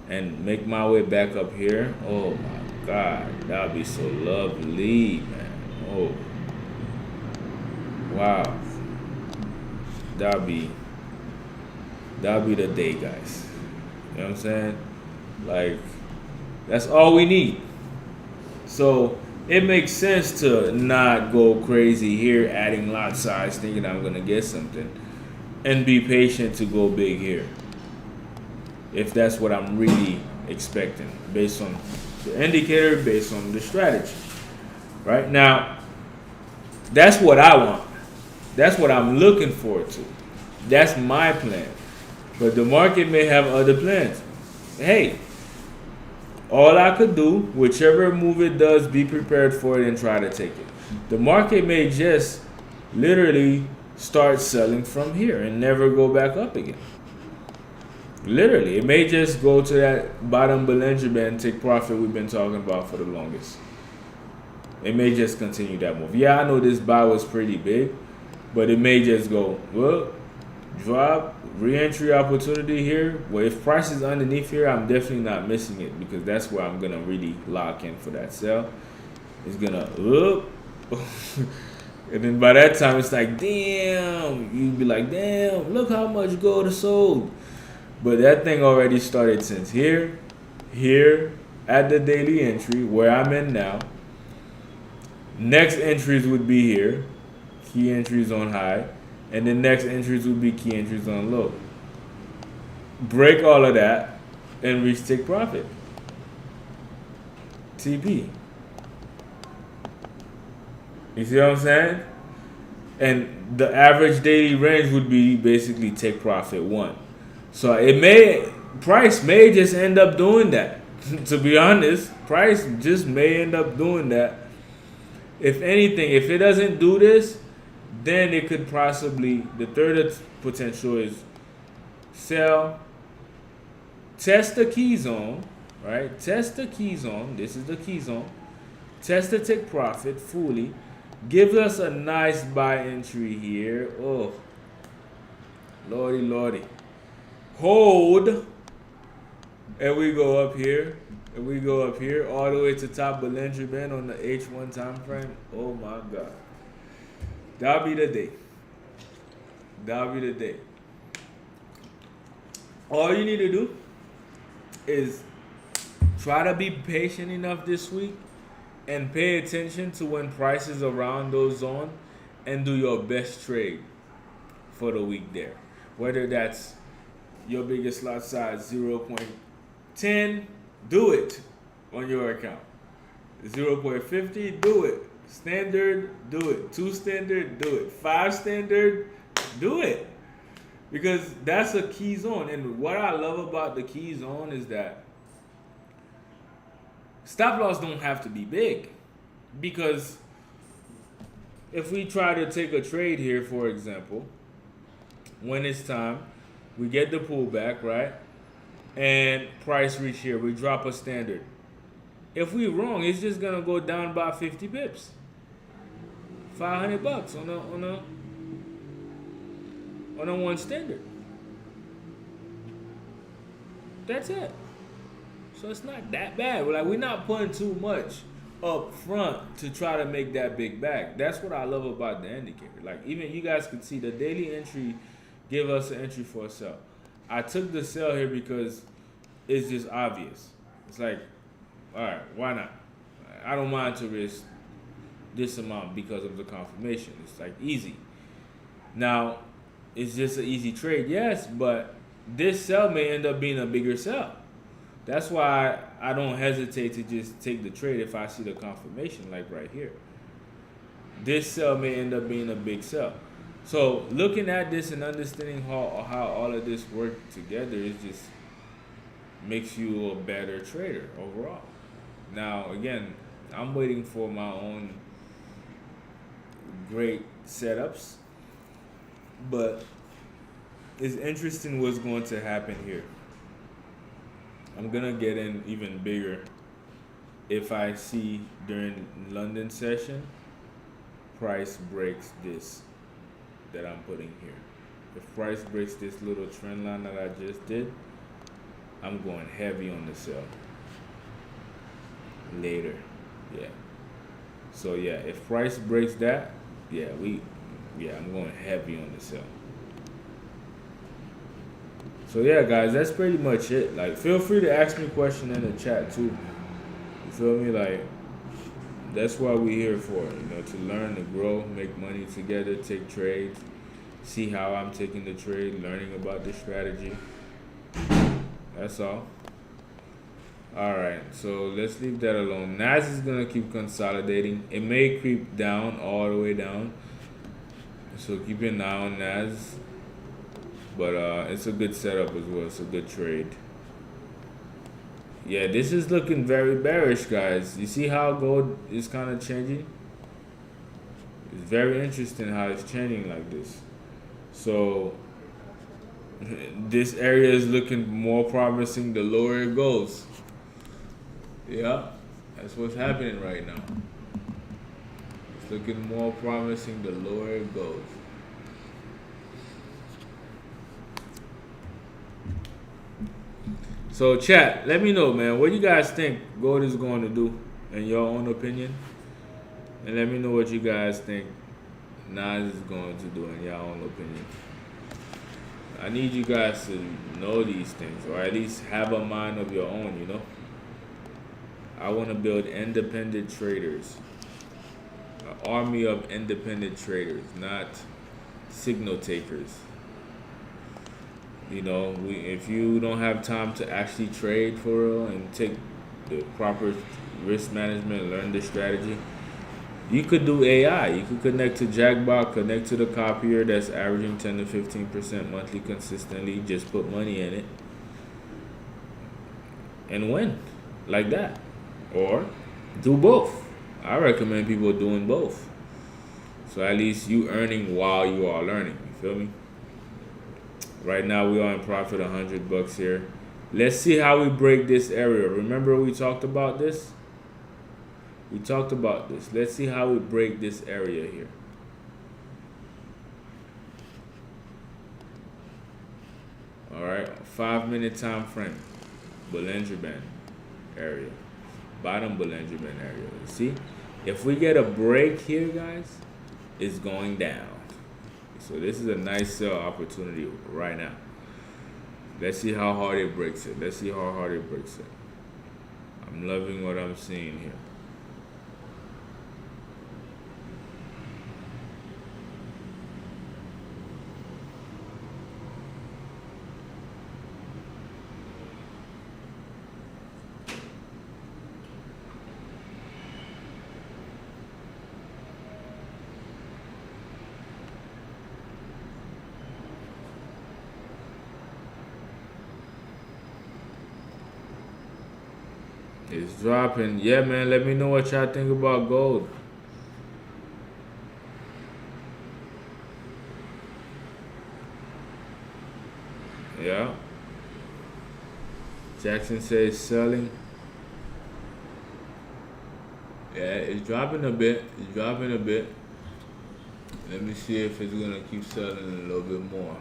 Speaker 1: and make my way back up here. Oh my God, that would be so lovely, man. Oh, wow. That'll be the day, guys. You know what I'm saying? Like, that's all we need. So it makes sense to not go crazy here, adding lot size, thinking I'm gonna get something, and be patient to go big here, if that's what I'm really expecting, based on the indicator, based on the strategy. Right now, that's what I want. That's what I'm looking forward to. That's my plan. But the market may have other plans. Hey, all I could do, whichever move it does, be prepared for it and try to take it. The market may just literally start selling from here and never go back up again. Literally, it may just go to that bottom Bollinger Band, take profit we've been talking about for the longest. It may just continue that move. Yeah, I know this buy was pretty big, but it may just go, well, drop, re-entry opportunity here. Well, if price is underneath here, I'm definitely not missing it, because that's where I'm going to really lock in for that sell. It's going to, and then by that time, it's like, damn. You'd be like, damn, look how much gold is sold. But that thing already started since here, at the daily entry, where I'm in now. Next entries would be here, key entries on high, and the next entries would be key entries on low. Break all of that and reach take profit. TP. You see what I'm saying? And the average daily range would be basically take profit 1. So price may just end up doing that. To be honest, price just may end up doing that. If anything, if it doesn't do this, then it could possibly, the third potential is sell, test the key zone, right? Test the key zone. This is the key zone. test to take profit fully, gives us a nice buy entry here. Oh, lordy, lordy. Hold, and we go up here, and we go up here all the way to top Bollinger Band on the H1 time frame. Oh my God, that'll be the day. That'll be the day. All you need to do is try to be patient enough this week and pay attention to when prices around those zones and do your best trade for the week there. Whether that's your biggest lot size 0.10, do it on your account. 0.50, do it. Standard, do it. 2 standard, do it. 5 standard, do it. Because that's a key zone. And what I love about the key zone is that stop loss don't have to be big. Because if we try to take a trade here, for example, when it's time, we get the pullback, right? And price reach here, we drop a standard. If we wrong, it's just gonna go down by 50 pips. $500 on a 1 standard. That's it. So it's not that bad. We're not putting too much up front to try to make that big bag. That's what I love about the indicator. Like, even you guys can see the daily entry give us an entry for a sell. I took the sell here because it's just obvious. It's like, all right, why not? I don't mind to risk this amount because of the confirmation. It's like easy. Now, it's just an easy trade, yes, but this sell may end up being a bigger sell. That's why I don't hesitate to just take the trade if I see the confirmation, like right here. This sell may end up being a big sell. So looking at this and understanding how all of this works together, it just makes you a better trader overall. Now, again, I'm waiting for my own great setups, but it's interesting what's going to happen here. I'm going to get in even bigger if I see during London session, price breaks this that I'm putting here. If price breaks this little trend line that I just did, I'm going heavy on the sell later. Yeah. So yeah, if price breaks that, I'm going heavy on the sell. So yeah, guys, that's pretty much it. Like, feel free to ask me questions in the chat too. You feel me? Like, that's what we're here for, to learn, to grow, make money together, take trades, see how I'm taking the trade, learning about the strategy. That's all. All right, so let's leave that alone. NAS is going to keep consolidating. It may creep down, all the way down. So keep an eye on NAS. But it's a good setup as well. It's a good trade. Yeah, this is looking very bearish, guys. You see how gold is kind of changing? It's very interesting how it's changing like this. So this area is looking more promising the lower it goes. Yeah, that's what's happening right now. It's looking more promising the lower it goes. So chat, let me know, man, what you guys think gold is going to do in your own opinion. And let me know what you guys think Nas is going to do in your own opinion. I need you guys to know these things, or at least have a mind of your own, I want to build independent traders. An army of independent traders, not signal takers. If you don't have time to actually trade for real and take the proper risk management, learn the strategy, you could do AI. You could connect to Jackbot, connect to the copier that's averaging 10 to 15% monthly consistently. Just put money in it and win like that. Or do both. I recommend people doing both. So at least you earning while you are learning. You feel me? Right now we are in profit $100 here. Let's see how we break this area. Remember we talked about this? We talked about this. Let's see how we break this area here. All right, 5-minute time frame, Bollinger Band area, bottom Bollinger Band area. See, if we get a break here, guys, it's going down. So this is a nice sell opportunity right now. Let's see how hard it breaks it. Let's see how hard it breaks it. I'm loving what I'm seeing here. It's dropping. Yeah, man, let me know what y'all think about gold. Yeah. Jackson says selling. Yeah, it's dropping a bit. It's dropping a bit. Let me see if it's gonna keep selling a little bit more.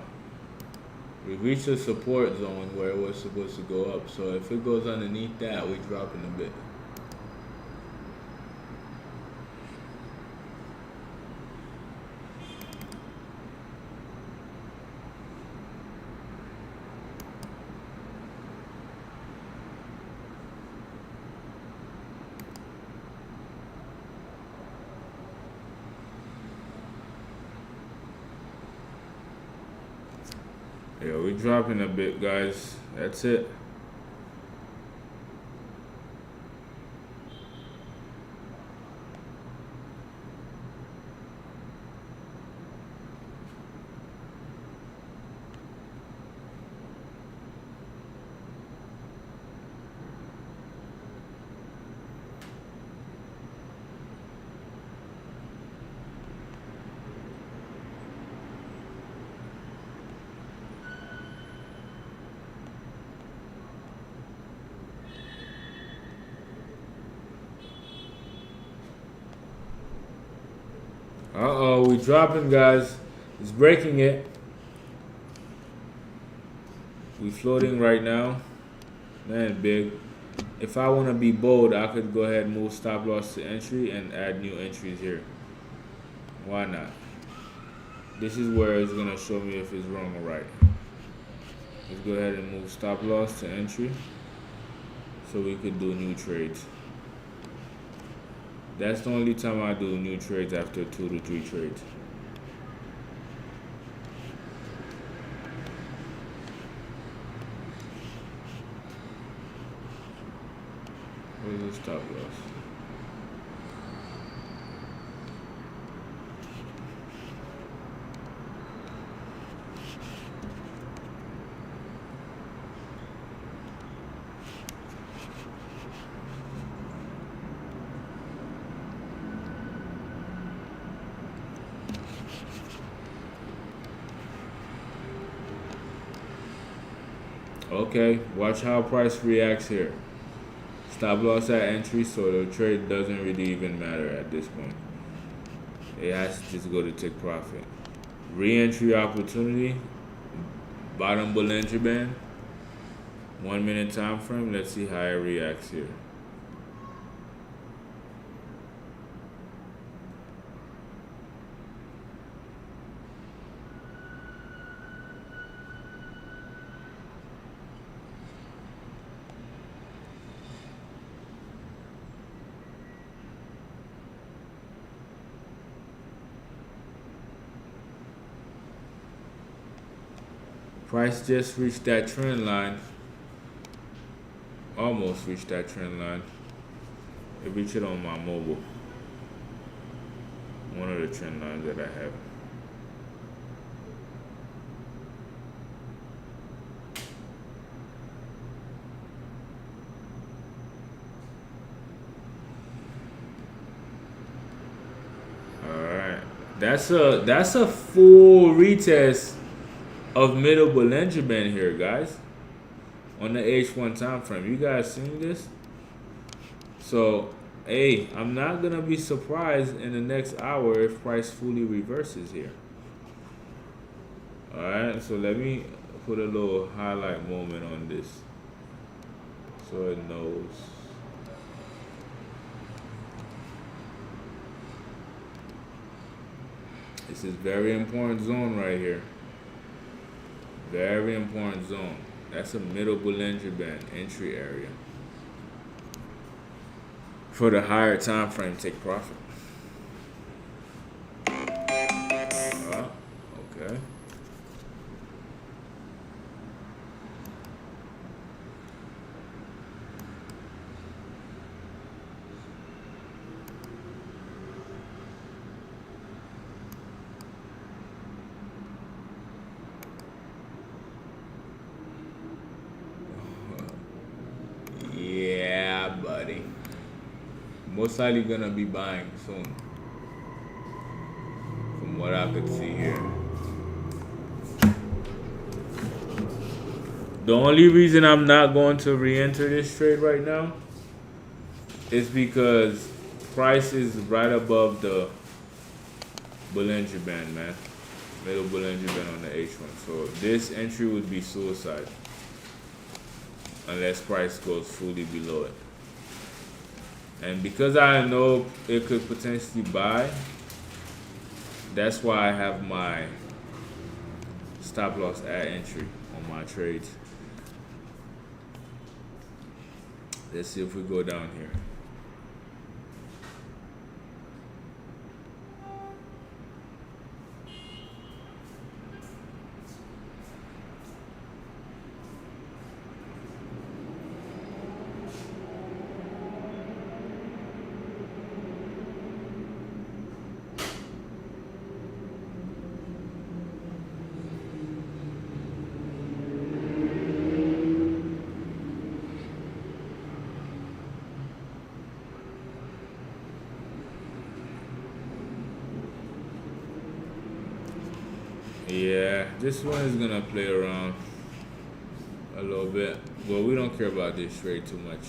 Speaker 1: We reached a support zone where it was supposed to go up. So if it goes underneath that, we're dropping a bit. Yeah, we're dropping a bit, guys. That's it. Uh-oh, we dropping, guys. It's breaking it. We floating right now. Man, big. If I want to be bold, I could go ahead and move stop loss to entry and add new entries here. Why not? This is where it's going to show me if it's wrong or right. Let's go ahead and move stop loss to entry so we could do new trades. That's the only time I do new trades, after 2 to 3 trades. Where's the stop loss? Okay, watch how price reacts here. Stop loss at entry, so the trade doesn't really even matter at this point. It has to just go to take profit. Re-entry opportunity, bottom Bollinger Band, 1 minute time frame. Let's see how it reacts here. Price just reached that trend line. Almost reached that trend line. It reached it on my mobile. One of the trend lines that I have. Alright. That's a full retest of middle Bollinger Band here, guys, on the H1 time frame. You guys seen this? So Hey, I'm not gonna be surprised in the next hour if price fully reverses here. Alright, so let me put a little highlight moment on this so it knows. This is very important zone right here. Very important zone. That's a middle Bollinger Band entry area. For the higher time frame, take profit. Okay. Yeah, buddy. Most likely gonna be buying soon, from what I could see here. The only reason I'm not going to re-enter this trade right now is because price is right above the Bollinger Band, man. Middle Bollinger Band on the H1. So this entry would be suicide unless price goes fully below it. And because I know it could potentially buy, that's why I have my stop loss at entry on my trades. Let's see if we go down here. Yeah, this one is gonna play around a little bit, but we don't care about this trade too much.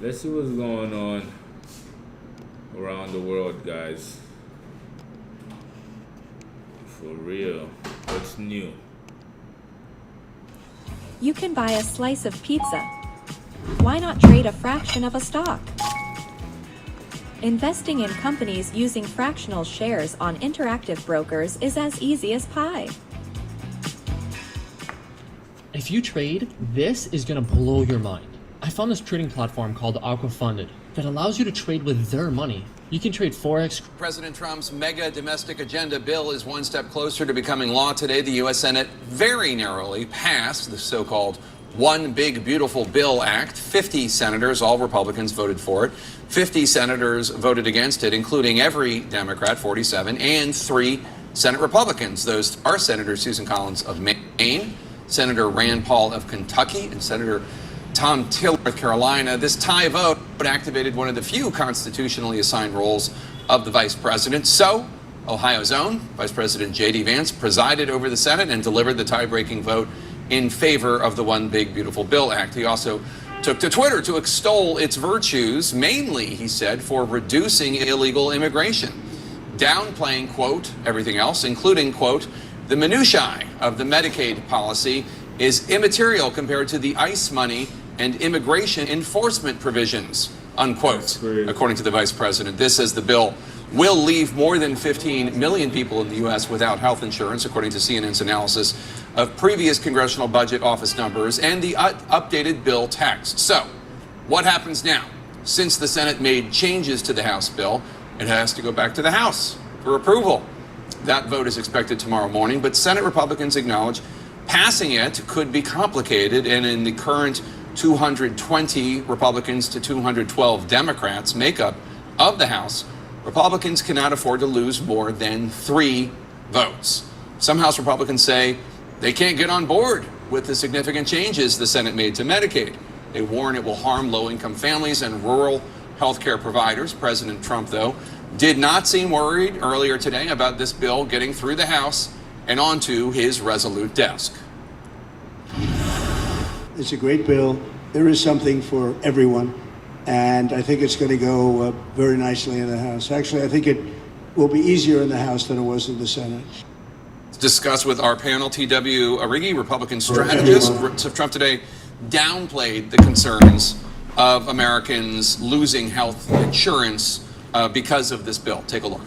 Speaker 1: Let's see what's going on around the world, guys. For real, what's new?
Speaker 2: You can buy a slice of pizza. Why not trade a fraction of a stock? Investing in companies using fractional shares on Interactive Brokers is as easy as pie.
Speaker 3: If you trade, this is going to blow your mind. I found this trading platform called Aquafunded that allows you to trade with their money. You can trade Forex.
Speaker 4: President Trump's mega domestic agenda bill is one step closer to becoming law today. The U.S. Senate very narrowly passed the so-called One Big Beautiful Bill Act. 50 senators, all Republicans, voted for it. 50 senators voted against it, including every Democrat, 47, and 3 Senate Republicans. Those are Senator Susan Collins of Maine, Senator Rand Paul of Kentucky, and Senator Tom Tillis of North Carolina. This tie vote activated one of the few constitutionally assigned roles of the vice president. So, Ohio's own Vice President J.D. Vance presided over the Senate and delivered the tie-breaking vote in favor of the One Big Beautiful Bill Act. He also took to Twitter to extol its virtues, mainly, he said, for reducing illegal immigration, downplaying, quote, everything else, including, quote, the minutiae of the Medicaid policy is immaterial compared to the ICE money and immigration enforcement provisions, unquote, according to the vice president. This, as the bill will leave more than 15 million people in the U.S. without health insurance, according to CNN's analysis of previous Congressional Budget Office numbers and the updated bill text. So, what happens now? Since the Senate made changes to the House bill, it has to go back to the House for approval. That vote is expected tomorrow morning, but Senate Republicans acknowledge passing it could be complicated, and in the current 220 Republicans to 212 Democrats makeup of the House, Republicans cannot afford to lose more than 3 votes. Some House Republicans say they can't get on board with the significant changes the Senate made to Medicaid. They warn it will harm low-income families and rural health care providers. President Trump, though, did not seem worried earlier today about this bill getting through the House and onto his resolute desk.
Speaker 5: It's a great bill. There is something for everyone. and I think it's going to go very nicely in the House. Actually, I think it will be easier in the House than it was in the Senate.
Speaker 4: Discuss with our panel, T.W. Arrighi, Republican strategist. So Trump today downplayed the concerns of Americans losing health insurance because of this bill. Take a look.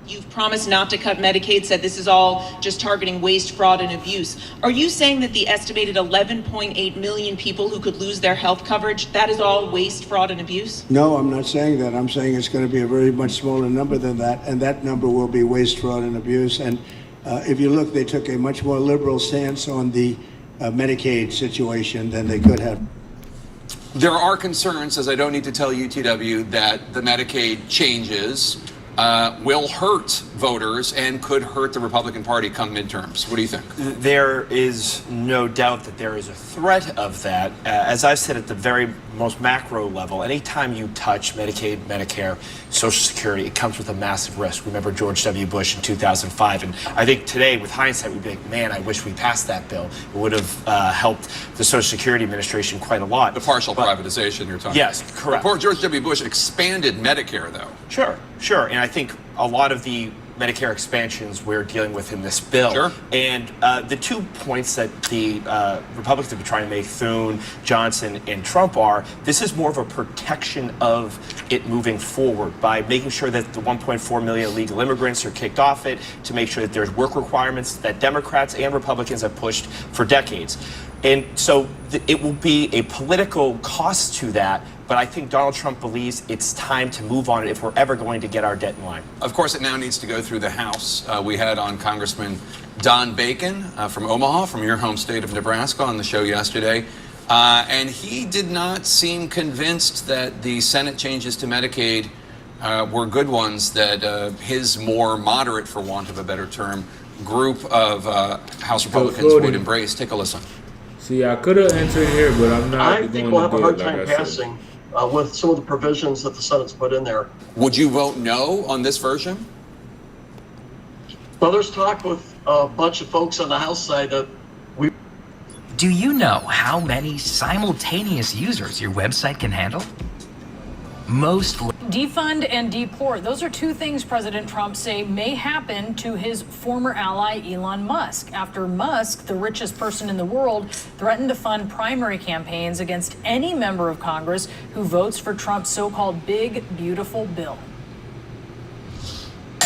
Speaker 6: You've promised not to cut Medicaid, said this is all just targeting waste, fraud, and abuse. Are you saying that the estimated 11.8 million people who could lose their health coverage, that is all waste, fraud, and abuse?
Speaker 5: No, I'm not saying that. I'm saying it's going to be a very much smaller number than that, and that number will be waste, fraud, and abuse. And if you look, they took a much more liberal stance on the Medicaid situation than they could have.
Speaker 4: There are concerns, as I don't need to tell you, TW, that the Medicaid changes will hurt voters and could hurt the Republican Party come midterms. What do you think?
Speaker 7: There is no doubt that there is a threat of that. As I've said at the very most macro level, anytime you touch Medicaid, Medicare, Social Security, it comes with a massive risk. Remember George W. Bush in 2005. And I think today, with hindsight, we'd be like, man, I wish we passed that bill. It would have helped the Social Security Administration quite a lot.
Speaker 4: The partial privatization you're talking
Speaker 7: Yes,
Speaker 4: about.
Speaker 7: correct.
Speaker 4: Before George W. Bush expanded Medicare, though.
Speaker 7: Sure. And I think a lot of the Medicare expansions we're dealing with in this bill.
Speaker 4: Sure.
Speaker 7: And the 2 points that the Republicans have been trying to make, Thune, Johnson, and Trump, are this is more of a protection of it moving forward by making sure that the 1.4 million illegal immigrants are kicked off it, to make sure that there's work requirements that Democrats and Republicans have pushed for decades. And so it will be a political cost to that, but I think Donald Trump believes it's time to move on it if we're ever going to get our debt in line.
Speaker 4: Of course, it now needs to go through the House. We had on Congressman Don Bacon from Omaha, from your home state of Nebraska, on the show yesterday. And he did not seem convinced that the Senate changes to Medicaid were good ones, that his more moderate, for want of a better term, group of House Republicans would embrace. Take a listen.
Speaker 1: See, I could have entered here, but I'm not.
Speaker 8: I think we'll have a hard time passing with some of the provisions that the Senate's put in there.
Speaker 4: Would you vote no on this version?
Speaker 8: Well, there's talk with a bunch of folks on the House side that we.
Speaker 9: Do you know how many simultaneous users your website can handle? Most.
Speaker 10: Defund and deport. Those are two things President Trump say may happen to his former ally Elon Musk after Musk, the richest person in the world, threatened to fund primary campaigns against any member of Congress who votes for Trump's so-called big, beautiful bill.
Speaker 5: I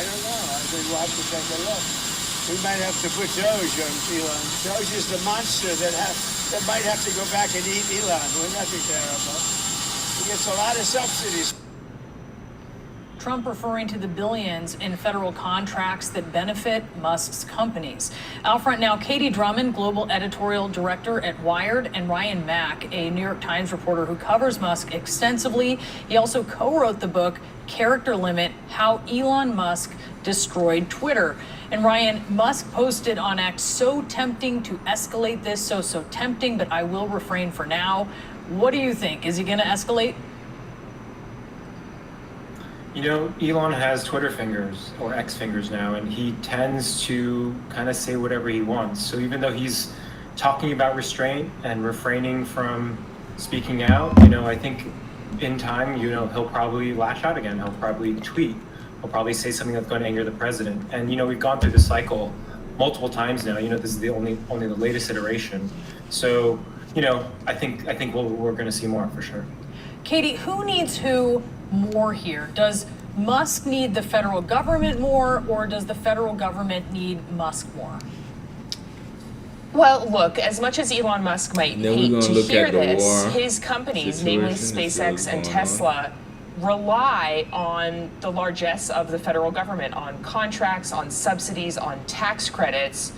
Speaker 5: don't know. I think we'll have to take a look. We might have to put Doge on Elon. Doge is the monster that might have to go back and eat Elon. Wouldn't that be terrible? He gets a lot of subsidies.
Speaker 10: Trump referring to the billions in federal contracts that benefit Musk's companies. Out front now, Katie Drummond, global editorial director at Wired, and Ryan Mack, a New York Times reporter who covers Musk extensively. He also co-wrote the book Character Limit: How Elon Musk Destroyed Twitter. And Ryan, Musk posted on X, so tempting to escalate this, so tempting, but I will refrain for now. What do you think? Is he going to escalate?
Speaker 11: You know, Elon has Twitter fingers, or X fingers now, and he tends to kind of say whatever he wants. So even though he's talking about restraint and refraining from speaking out, you know, I think in time, you know, he'll probably lash out again. He'll probably tweet. He'll probably say something that's going to anger the president. And, you know, we've gone through this cycle multiple times now. You know, this is the only the latest iteration. So, you know, I think we're going to see more for sure.
Speaker 10: Katie, who needs who more here? Does Musk need the federal government more, or does the federal government need Musk more?
Speaker 12: Well, look, as much as Elon Musk might hate to hear this, his companies, namely SpaceX and Tesla, rely on the largesse of the federal government, on contracts, on subsidies, on tax credits,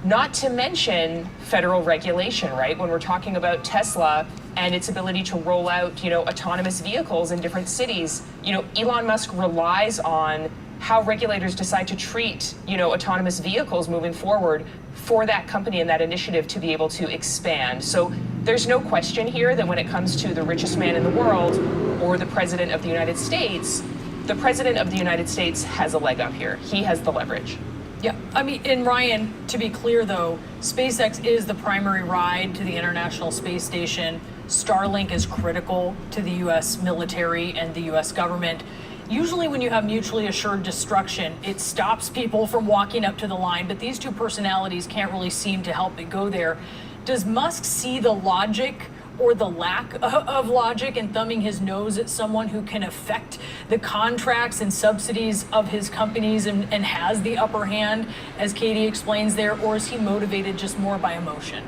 Speaker 12: not to mention federal regulation, right? When we're talking about Tesla and its ability to roll out, you know, autonomous vehicles in different cities, you know, Elon Musk relies on how regulators decide to treat, you know, autonomous vehicles moving forward for that company and that initiative to be able to expand. So there's no question here that when it comes to the richest man in the world or the president of the United States, the president of the United States has a leg up here. He has the leverage.
Speaker 10: Yeah, I mean, and Ryan, to be clear though, SpaceX is the primary ride to the International Space Station. Starlink is critical to the U.S. military and the U.S. government. Usually when you have mutually assured destruction, it stops people from walking up to the line, but these two personalities can't really seem to help it go there. Does Musk see the logic or the lack of logic in thumbing his nose at someone who can affect the contracts and subsidies of his companies and has the upper hand, as Katie explains there, or is he motivated just more by emotion?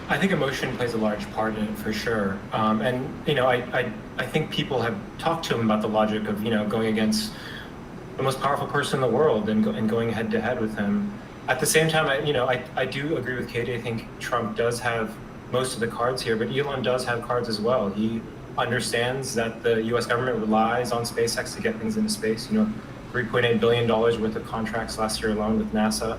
Speaker 11: I think emotion plays a large part in it for sure. And, you know, I think people have talked to him about the logic of, you know, going against the most powerful person in the world and going head to head with him. At the same time, I do agree with Katie. I think Trump does have most of the cards here, but Elon does have cards as well. He understands that the U.S. government relies on SpaceX to get things into space. You know, $3.8 billion worth of contracts last year alone with NASA.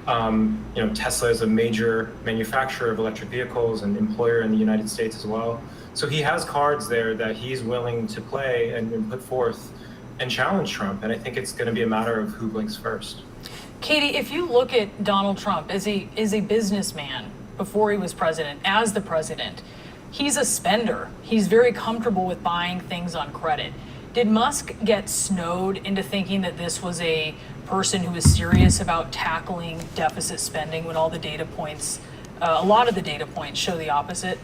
Speaker 11: You know, Tesla is a major manufacturer of electric vehicles and employer in the United States as well. So he has cards there that he's willing to play and put forth and challenge Trump. And I think it's going to be a matter of who blinks first.
Speaker 10: Katie, if you look at Donald Trump as a businessman before he was president, as the president, he's a spender. He's very comfortable with buying things on credit. Did Musk get snowed into thinking that this was a person who was serious about tackling deficit spending when all the data points, a lot of the data points show the opposite?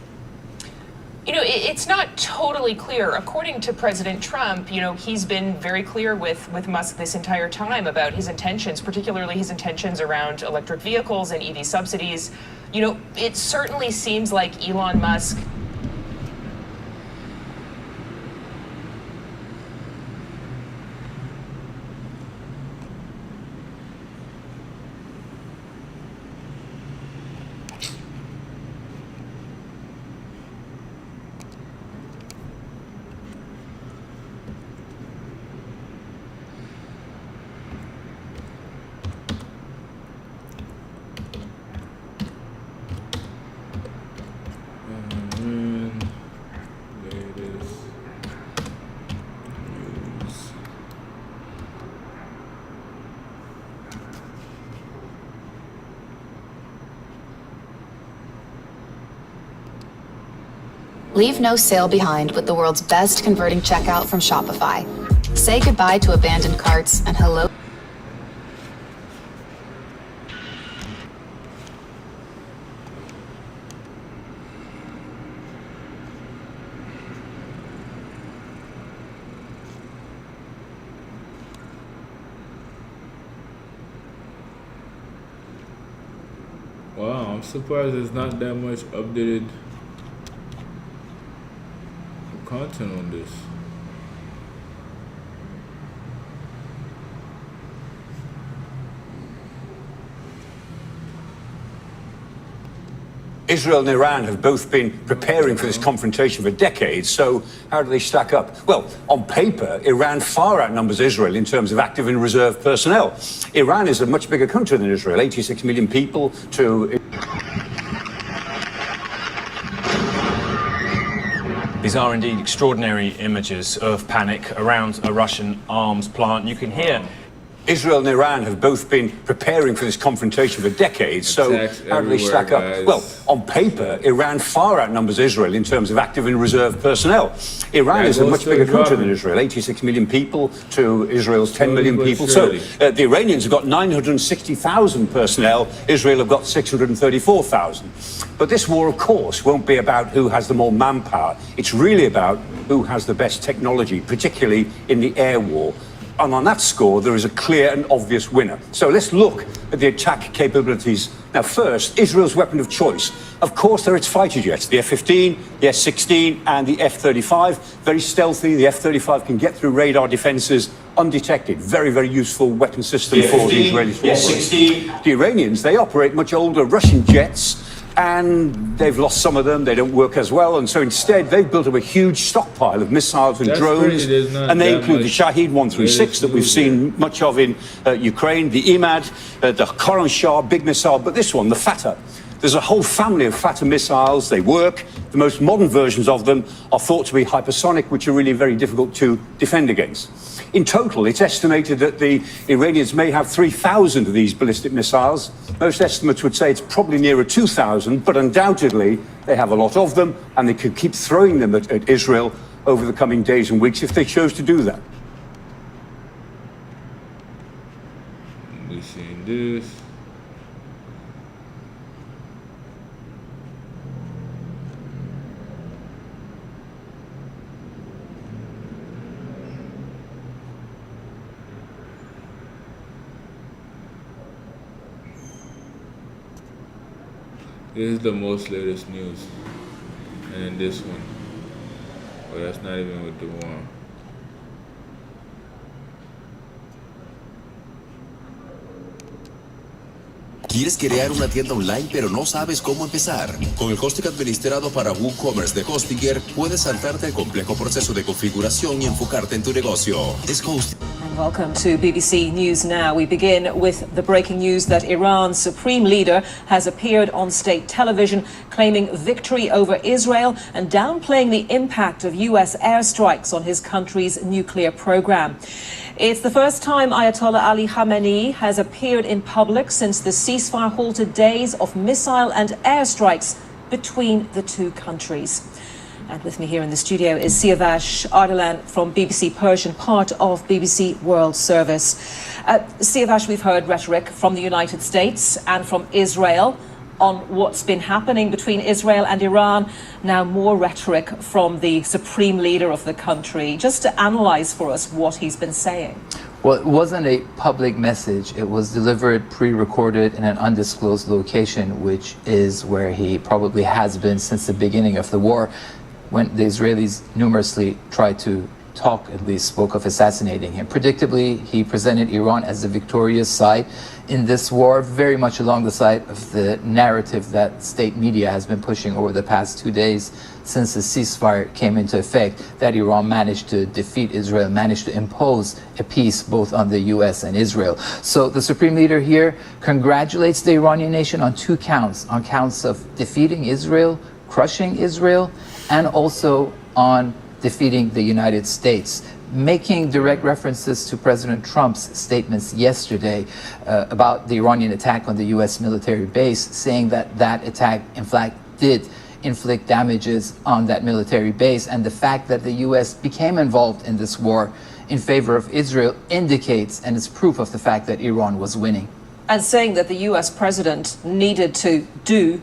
Speaker 12: You know, it's not totally clear. According to President Trump, you know, he's been very clear with Musk this entire time about his intentions, particularly his intentions around electric vehicles and EV subsidies. You know, it certainly seems like Elon Musk
Speaker 13: Leave no sale behind with the world's best converting checkout from Shopify. Say goodbye to abandoned carts and hello.
Speaker 1: Wow, I'm surprised there's not that much updated content on this.
Speaker 14: Israel and Iran have both been preparing for this confrontation for decades, so how do they stack up? Well, on paper, Iran far outnumbers Israel in terms of active and reserve personnel. Iran is a much bigger country than Israel, 86 million people to...
Speaker 7: These are indeed extraordinary images of panic around a Russian arms plant. You can hear
Speaker 14: Israel and Iran have both been preparing for this confrontation for decades, so how do they stack up?
Speaker 1: Guys.
Speaker 14: Well, on paper, Iran far outnumbers Israel in terms of active and reserve personnel. Iran is a much bigger country than Israel, 86 million people to Israel's 10 million people. So the Iranians have got 960,000 personnel, Israel have got 634,000. But this war, of course, won't be about who has the more manpower. It's really about who has the best technology, particularly in the air war. And on that score, there is a clear and obvious winner. So let's look at the attack capabilities. Now, first, Israel's weapon of choice. Of course, there are its fighter jets, the F-15, the S-16, and the F-35. Very stealthy, the F-35 can get through radar defenses undetected. Very, very useful weapon system for the Israelis. The F-16. The Iranians, they operate much older Russian jets, and they've lost some of them. They don't work as well. And so instead, they've built up a huge stockpile of missiles and drones. And they include the Shahed 136 that we've seen much of in Ukraine, the Imad, the Khorram Shah, big missile, but this one, the Fatah. There's a whole family of Fatah missiles. They work. The most modern versions of them are thought to be hypersonic, which are really very difficult to defend against. In total, it's estimated that the Iranians may have 3,000 of these ballistic missiles. Most estimates would say it's probably nearer 2,000, but undoubtedly they have a lot of them, and they could keep throwing them at Israel over the coming days and weeks if they chose to do that.
Speaker 1: We seen this. This is the most latest news. And then this one. Oh, that's not even with the one.
Speaker 15: ¿Quieres crear una tienda online pero no sabes cómo empezar? Con el hosting administrado para WooCommerce de Hostinger, puedes saltarte el complejo proceso de configuración y enfocarte en tu negocio.
Speaker 16: And welcome to BBC News Now. We begin with the breaking news that Iran's supreme leader has appeared on state television claiming victory over Israel and downplaying the impact of US airstrikes on his country's nuclear program. It's the first time Ayatollah Ali Khamenei has appeared in public since the ceasefire halted days of missile and airstrikes between the two countries. And with me here in the studio is Siavash Ardalan from BBC Persian, part of BBC World Service. Siavash, we've heard rhetoric from the United States and from Israel on what's been happening between Israel and Iran. Now more rhetoric from the supreme leader of the country. Just to analyze for us what he's been saying.
Speaker 17: Well, it wasn't a public message. It was delivered pre-recorded in an undisclosed location, which is where he probably has been since the beginning of the war, when the Israelis numerously tried to talk, at least spoke of assassinating him. Predictably, he presented Iran as the victorious side in this war, very much along the side of the narrative that state media has been pushing over the past 2 days since the ceasefire came into effect, that Iran managed to defeat Israel, managed to impose a peace both on the US and Israel. So the supreme leader here congratulates the Iranian nation on 2 counts, on counts of defeating Israel, crushing Israel, and also on defeating the United States, making direct references to President Trump's statements yesterday about the Iranian attack on the US military base, saying that that attack, in fact, did inflict damages on that military base, and the fact that the US became involved in this war in favor of Israel indicates and is proof of the fact that Iran was winning.
Speaker 16: And saying that the US president needed to do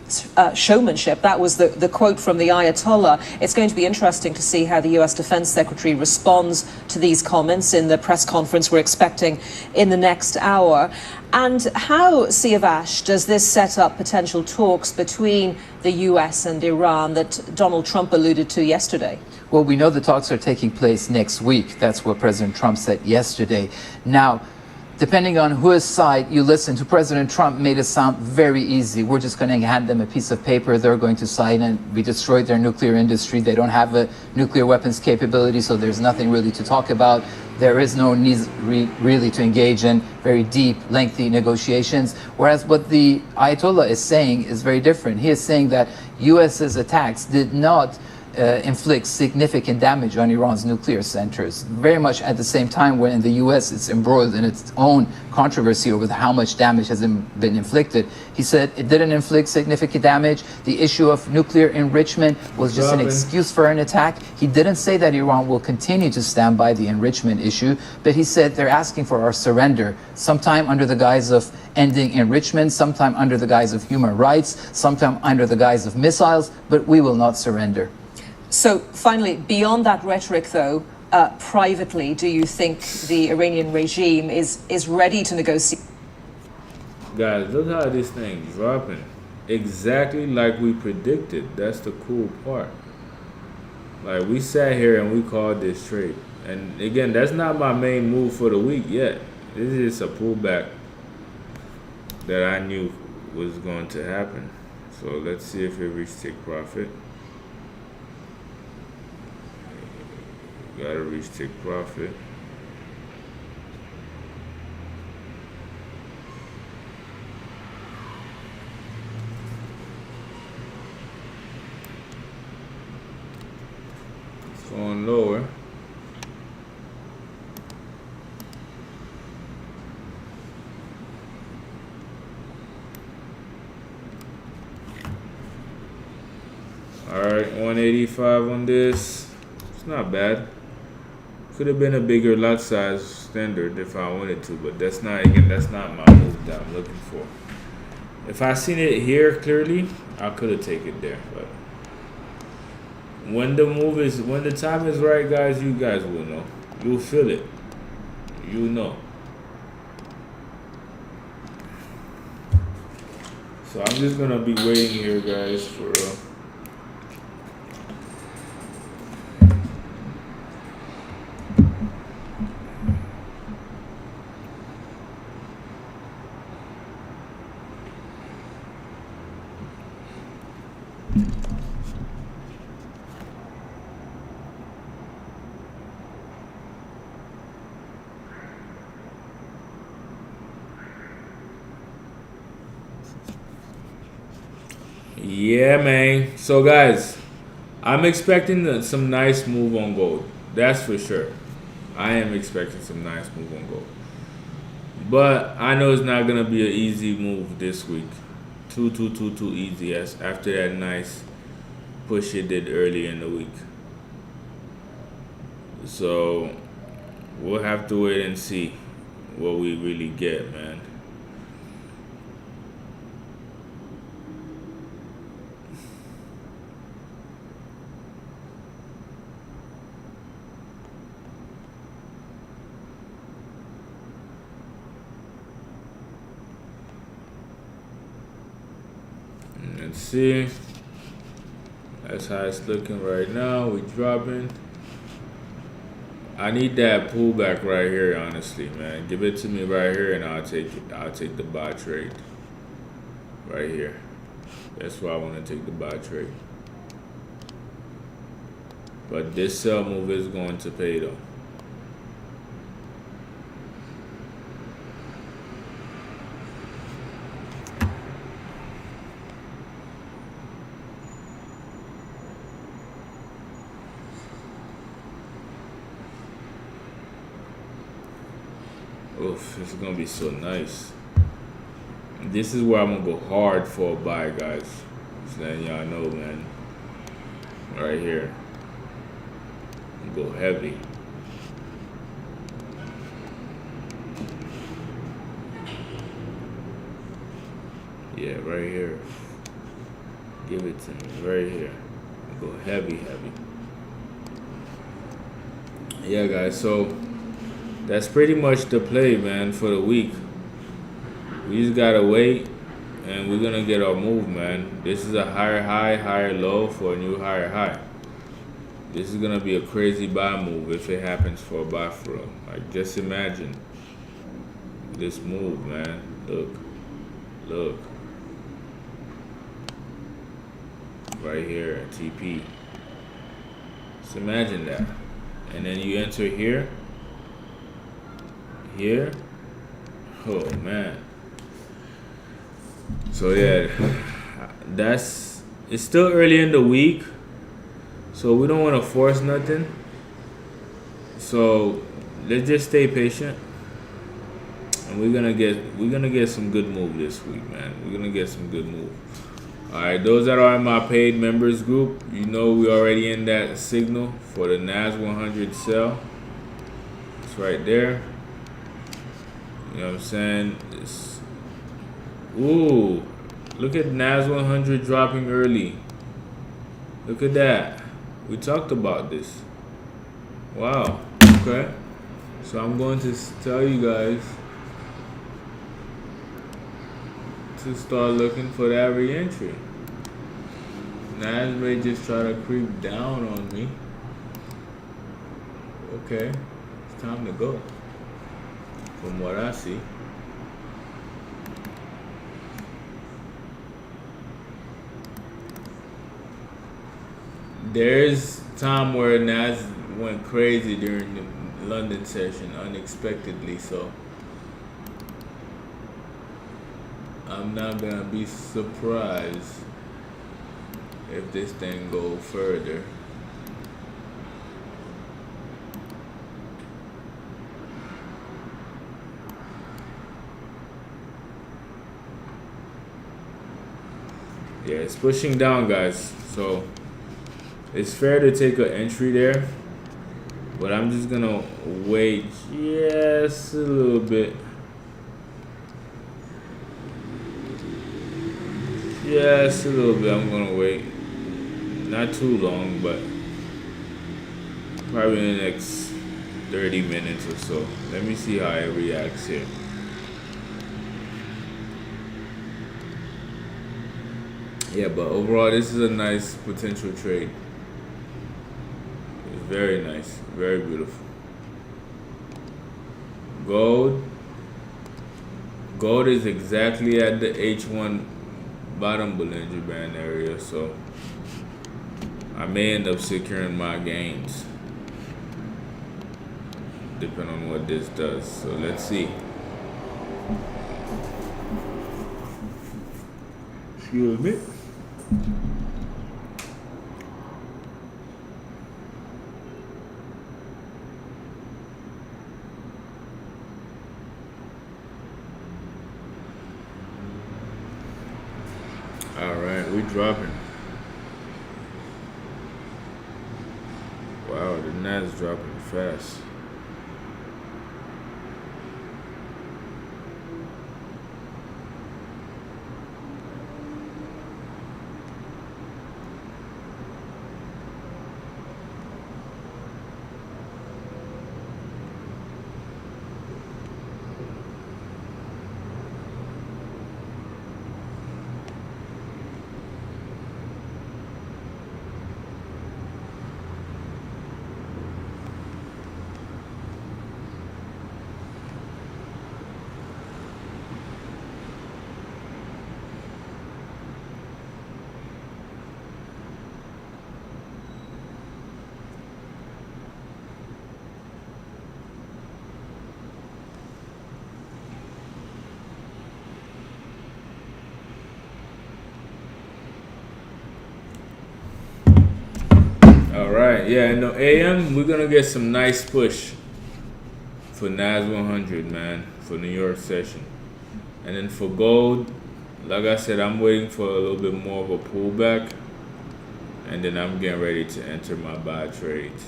Speaker 16: showmanship. That was the quote from the Ayatollah. It's going to be interesting to see how the US Defense Secretary responds to these comments in the press conference we're expecting in the next hour. And how, Siavash, does this set up potential talks between the US and Iran that Donald Trump alluded to yesterday?
Speaker 17: Well, we know the talks are taking place next week. That's what President Trump said yesterday. Now, depending on whose side you listen to, President Trump made it sound very easy. We're just going to hand them a piece of paper. They're going to sign it. We destroyed their nuclear industry. They don't have a nuclear weapons capability, so there's nothing really to talk about. There is no need really to engage in very deep, lengthy negotiations. Whereas what the Ayatollah is saying is very different. He is saying that US's attacks did not inflict significant damage on Iran's nuclear centers. Very much at the same time when in the US it's embroiled in its own controversy over how much damage has been inflicted. He said it didn't inflict significant damage. The issue of nuclear enrichment was just an excuse for an attack. He didn't say that Iran will continue to stand by the enrichment issue, but he said they're asking for our surrender, sometime under the guise of ending enrichment, sometime under the guise of human rights, sometime under the guise of missiles, but we will not surrender.
Speaker 16: So finally, beyond that rhetoric, though, privately, do you think the Iranian regime is ready to negotiate?
Speaker 1: Guys, look how this thing dropping. Exactly like we predicted. That's the cool part. Like, we sat here and we called this trade. And again, that's not my main move for the week yet. This is a pullback that I knew was going to happen. So let's see if it reaches take profit. Gotta reach take profit. It's going lower. All right, 185 on this. It's not bad. Could have been a bigger lot size standard if I wanted to, but that's not my move that I'm looking for. If I seen it here clearly, I could have taken it there, but when the time is right, guys, you guys will know. You'll feel it. You know. So I'm just gonna be waiting here, guys, for yeah, man. So, guys, I'm expecting some nice move on gold. That's for sure. I am expecting some nice move on gold. But I know it's not going to be an easy move this week. Too easy after that nice push it did early in the week. So, we'll have to wait and see what we really get, man. Let's see. That's how it's looking right now. We dropping. I need that pullback right here, honestly, man. Give it to me right here, and I'll take it. I'll take the buy trade right here. That's why I want to take the buy trade. But this sell move is going to pay though. Oof, this is gonna be so nice. This is where I'm gonna go hard for a buy, guys. Just letting y'all know, man. Right here. Go heavy. Yeah, right here. Give it to me right here. Go heavy. Yeah, guys, so that's pretty much the play, man, for the week. We just gotta wait, and we're gonna get our move, man. This is a higher high, higher low for a new higher high. This is gonna be a crazy buy move if it happens for a buy for real. Like, just imagine this move, man. Look. Right here at TP. Just imagine that. And then you enter here. Here. Oh, man. So, yeah. It's still early in the week. So we don't want to force nothing. So let's just stay patient, and we're gonna get some good move this week, man. We're gonna get some good move. All right, those that are in my paid members group, you know we already in that signal for the NAS 100 sell. It's right there. You know what I'm saying? Ooh, look at NAS 100 dropping early. Look at that. We talked about this. Wow. Okay. So I'm going to tell you guys to start looking for that re-entry. NAS may just try to creep down on me. Okay. It's time to go. From what I see. There's time where NAS went crazy during the London session unexpectedly, so I'm not gonna be surprised if this thing go further. Yeah, it's pushing down, guys. So It's fair to take an entry there, but I'm just gonna wait just a little bit. Just a little bit. I'm gonna wait. Not too long, but probably in the next 30 minutes or so. Let me see how it reacts here. Yeah, but overall, this is a nice potential trade. It's very nice, very beautiful. Gold is exactly at the H1 bottom Bollinger Band area, so I may end up securing my gains depending on what this does. So let's see. Excuse me. All right, we dropping. Wow, the Nas dropping fast. Alright, yeah, in the AM, we're gonna get some nice push for NAS 100, man, for New York session. And then for gold, like I said, I'm waiting for a little bit more of a pullback. And then I'm getting ready to enter my buy trades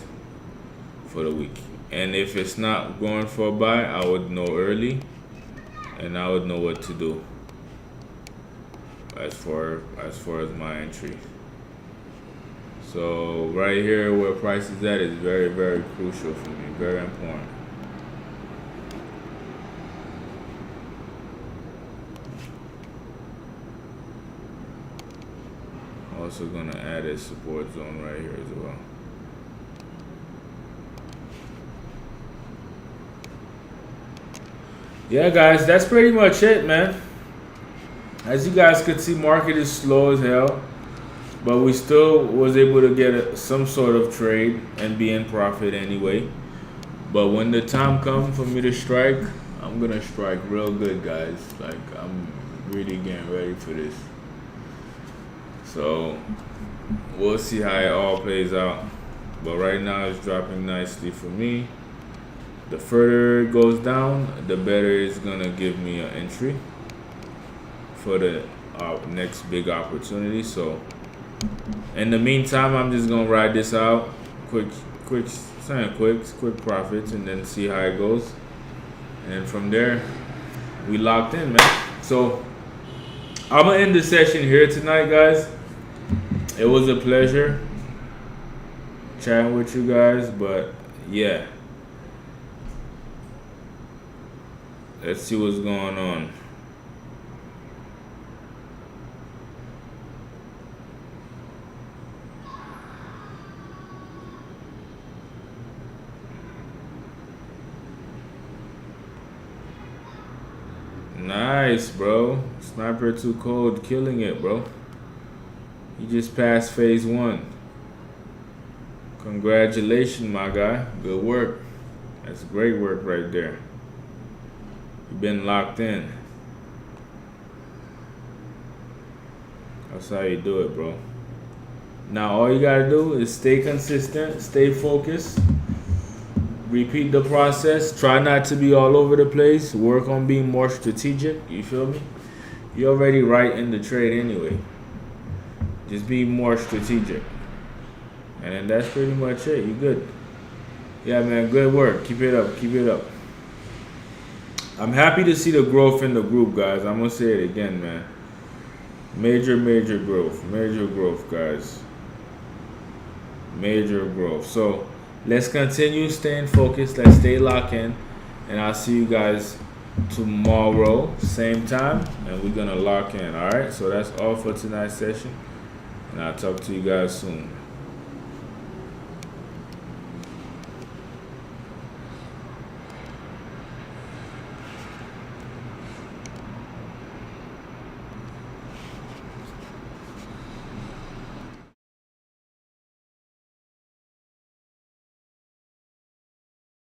Speaker 1: for the week. And if it's not going for a buy, I would know early. And I would know what to do as far as my entry. So right here where price is at is very, very crucial for me, very important. Also gonna add a support zone right here as well. Yeah guys, that's pretty much it, man. As you guys could see, market is slow as hell. But we still was able to get some sort of trade and be in profit anyway. But when the time comes for me to strike, I'm gonna strike real good, guys. Like, I'm really getting ready for this. So we'll see how it all plays out. But right now it's dropping nicely for me. The further it goes down, the better it's gonna give me an entry for the next big opportunity. So in the meantime, I'm just gonna ride this out, quick profits, and then see how it goes. And from there, we locked in, man. So I'm gonna end the session here tonight, guys. It was a pleasure chatting with you guys, but yeah, let's see what's going on. Nice, bro. Sniper Too Cold killing it, bro. You just passed phase 1. Congratulations, my guy. Good work. That's great work right there. You've been locked in. That's how you do it, bro. Now all you gotta do is stay consistent, stay focused. Repeat the process. Try not to be all over the place. Work on being more strategic. You feel me? You're already right in the trade anyway. Just be more strategic. And then that's pretty much it. You good. Yeah, man, good work. Keep it up. Keep it up. I'm happy to see the growth in the group, guys. I'm going to say it again, man. Major growth. Major growth, guys. Major growth. So let's continue staying focused. Let's stay locked in. And I'll see you guys tomorrow, same time. And we're going to lock in. All right? So that's all for tonight's session. And I'll talk to you guys soon.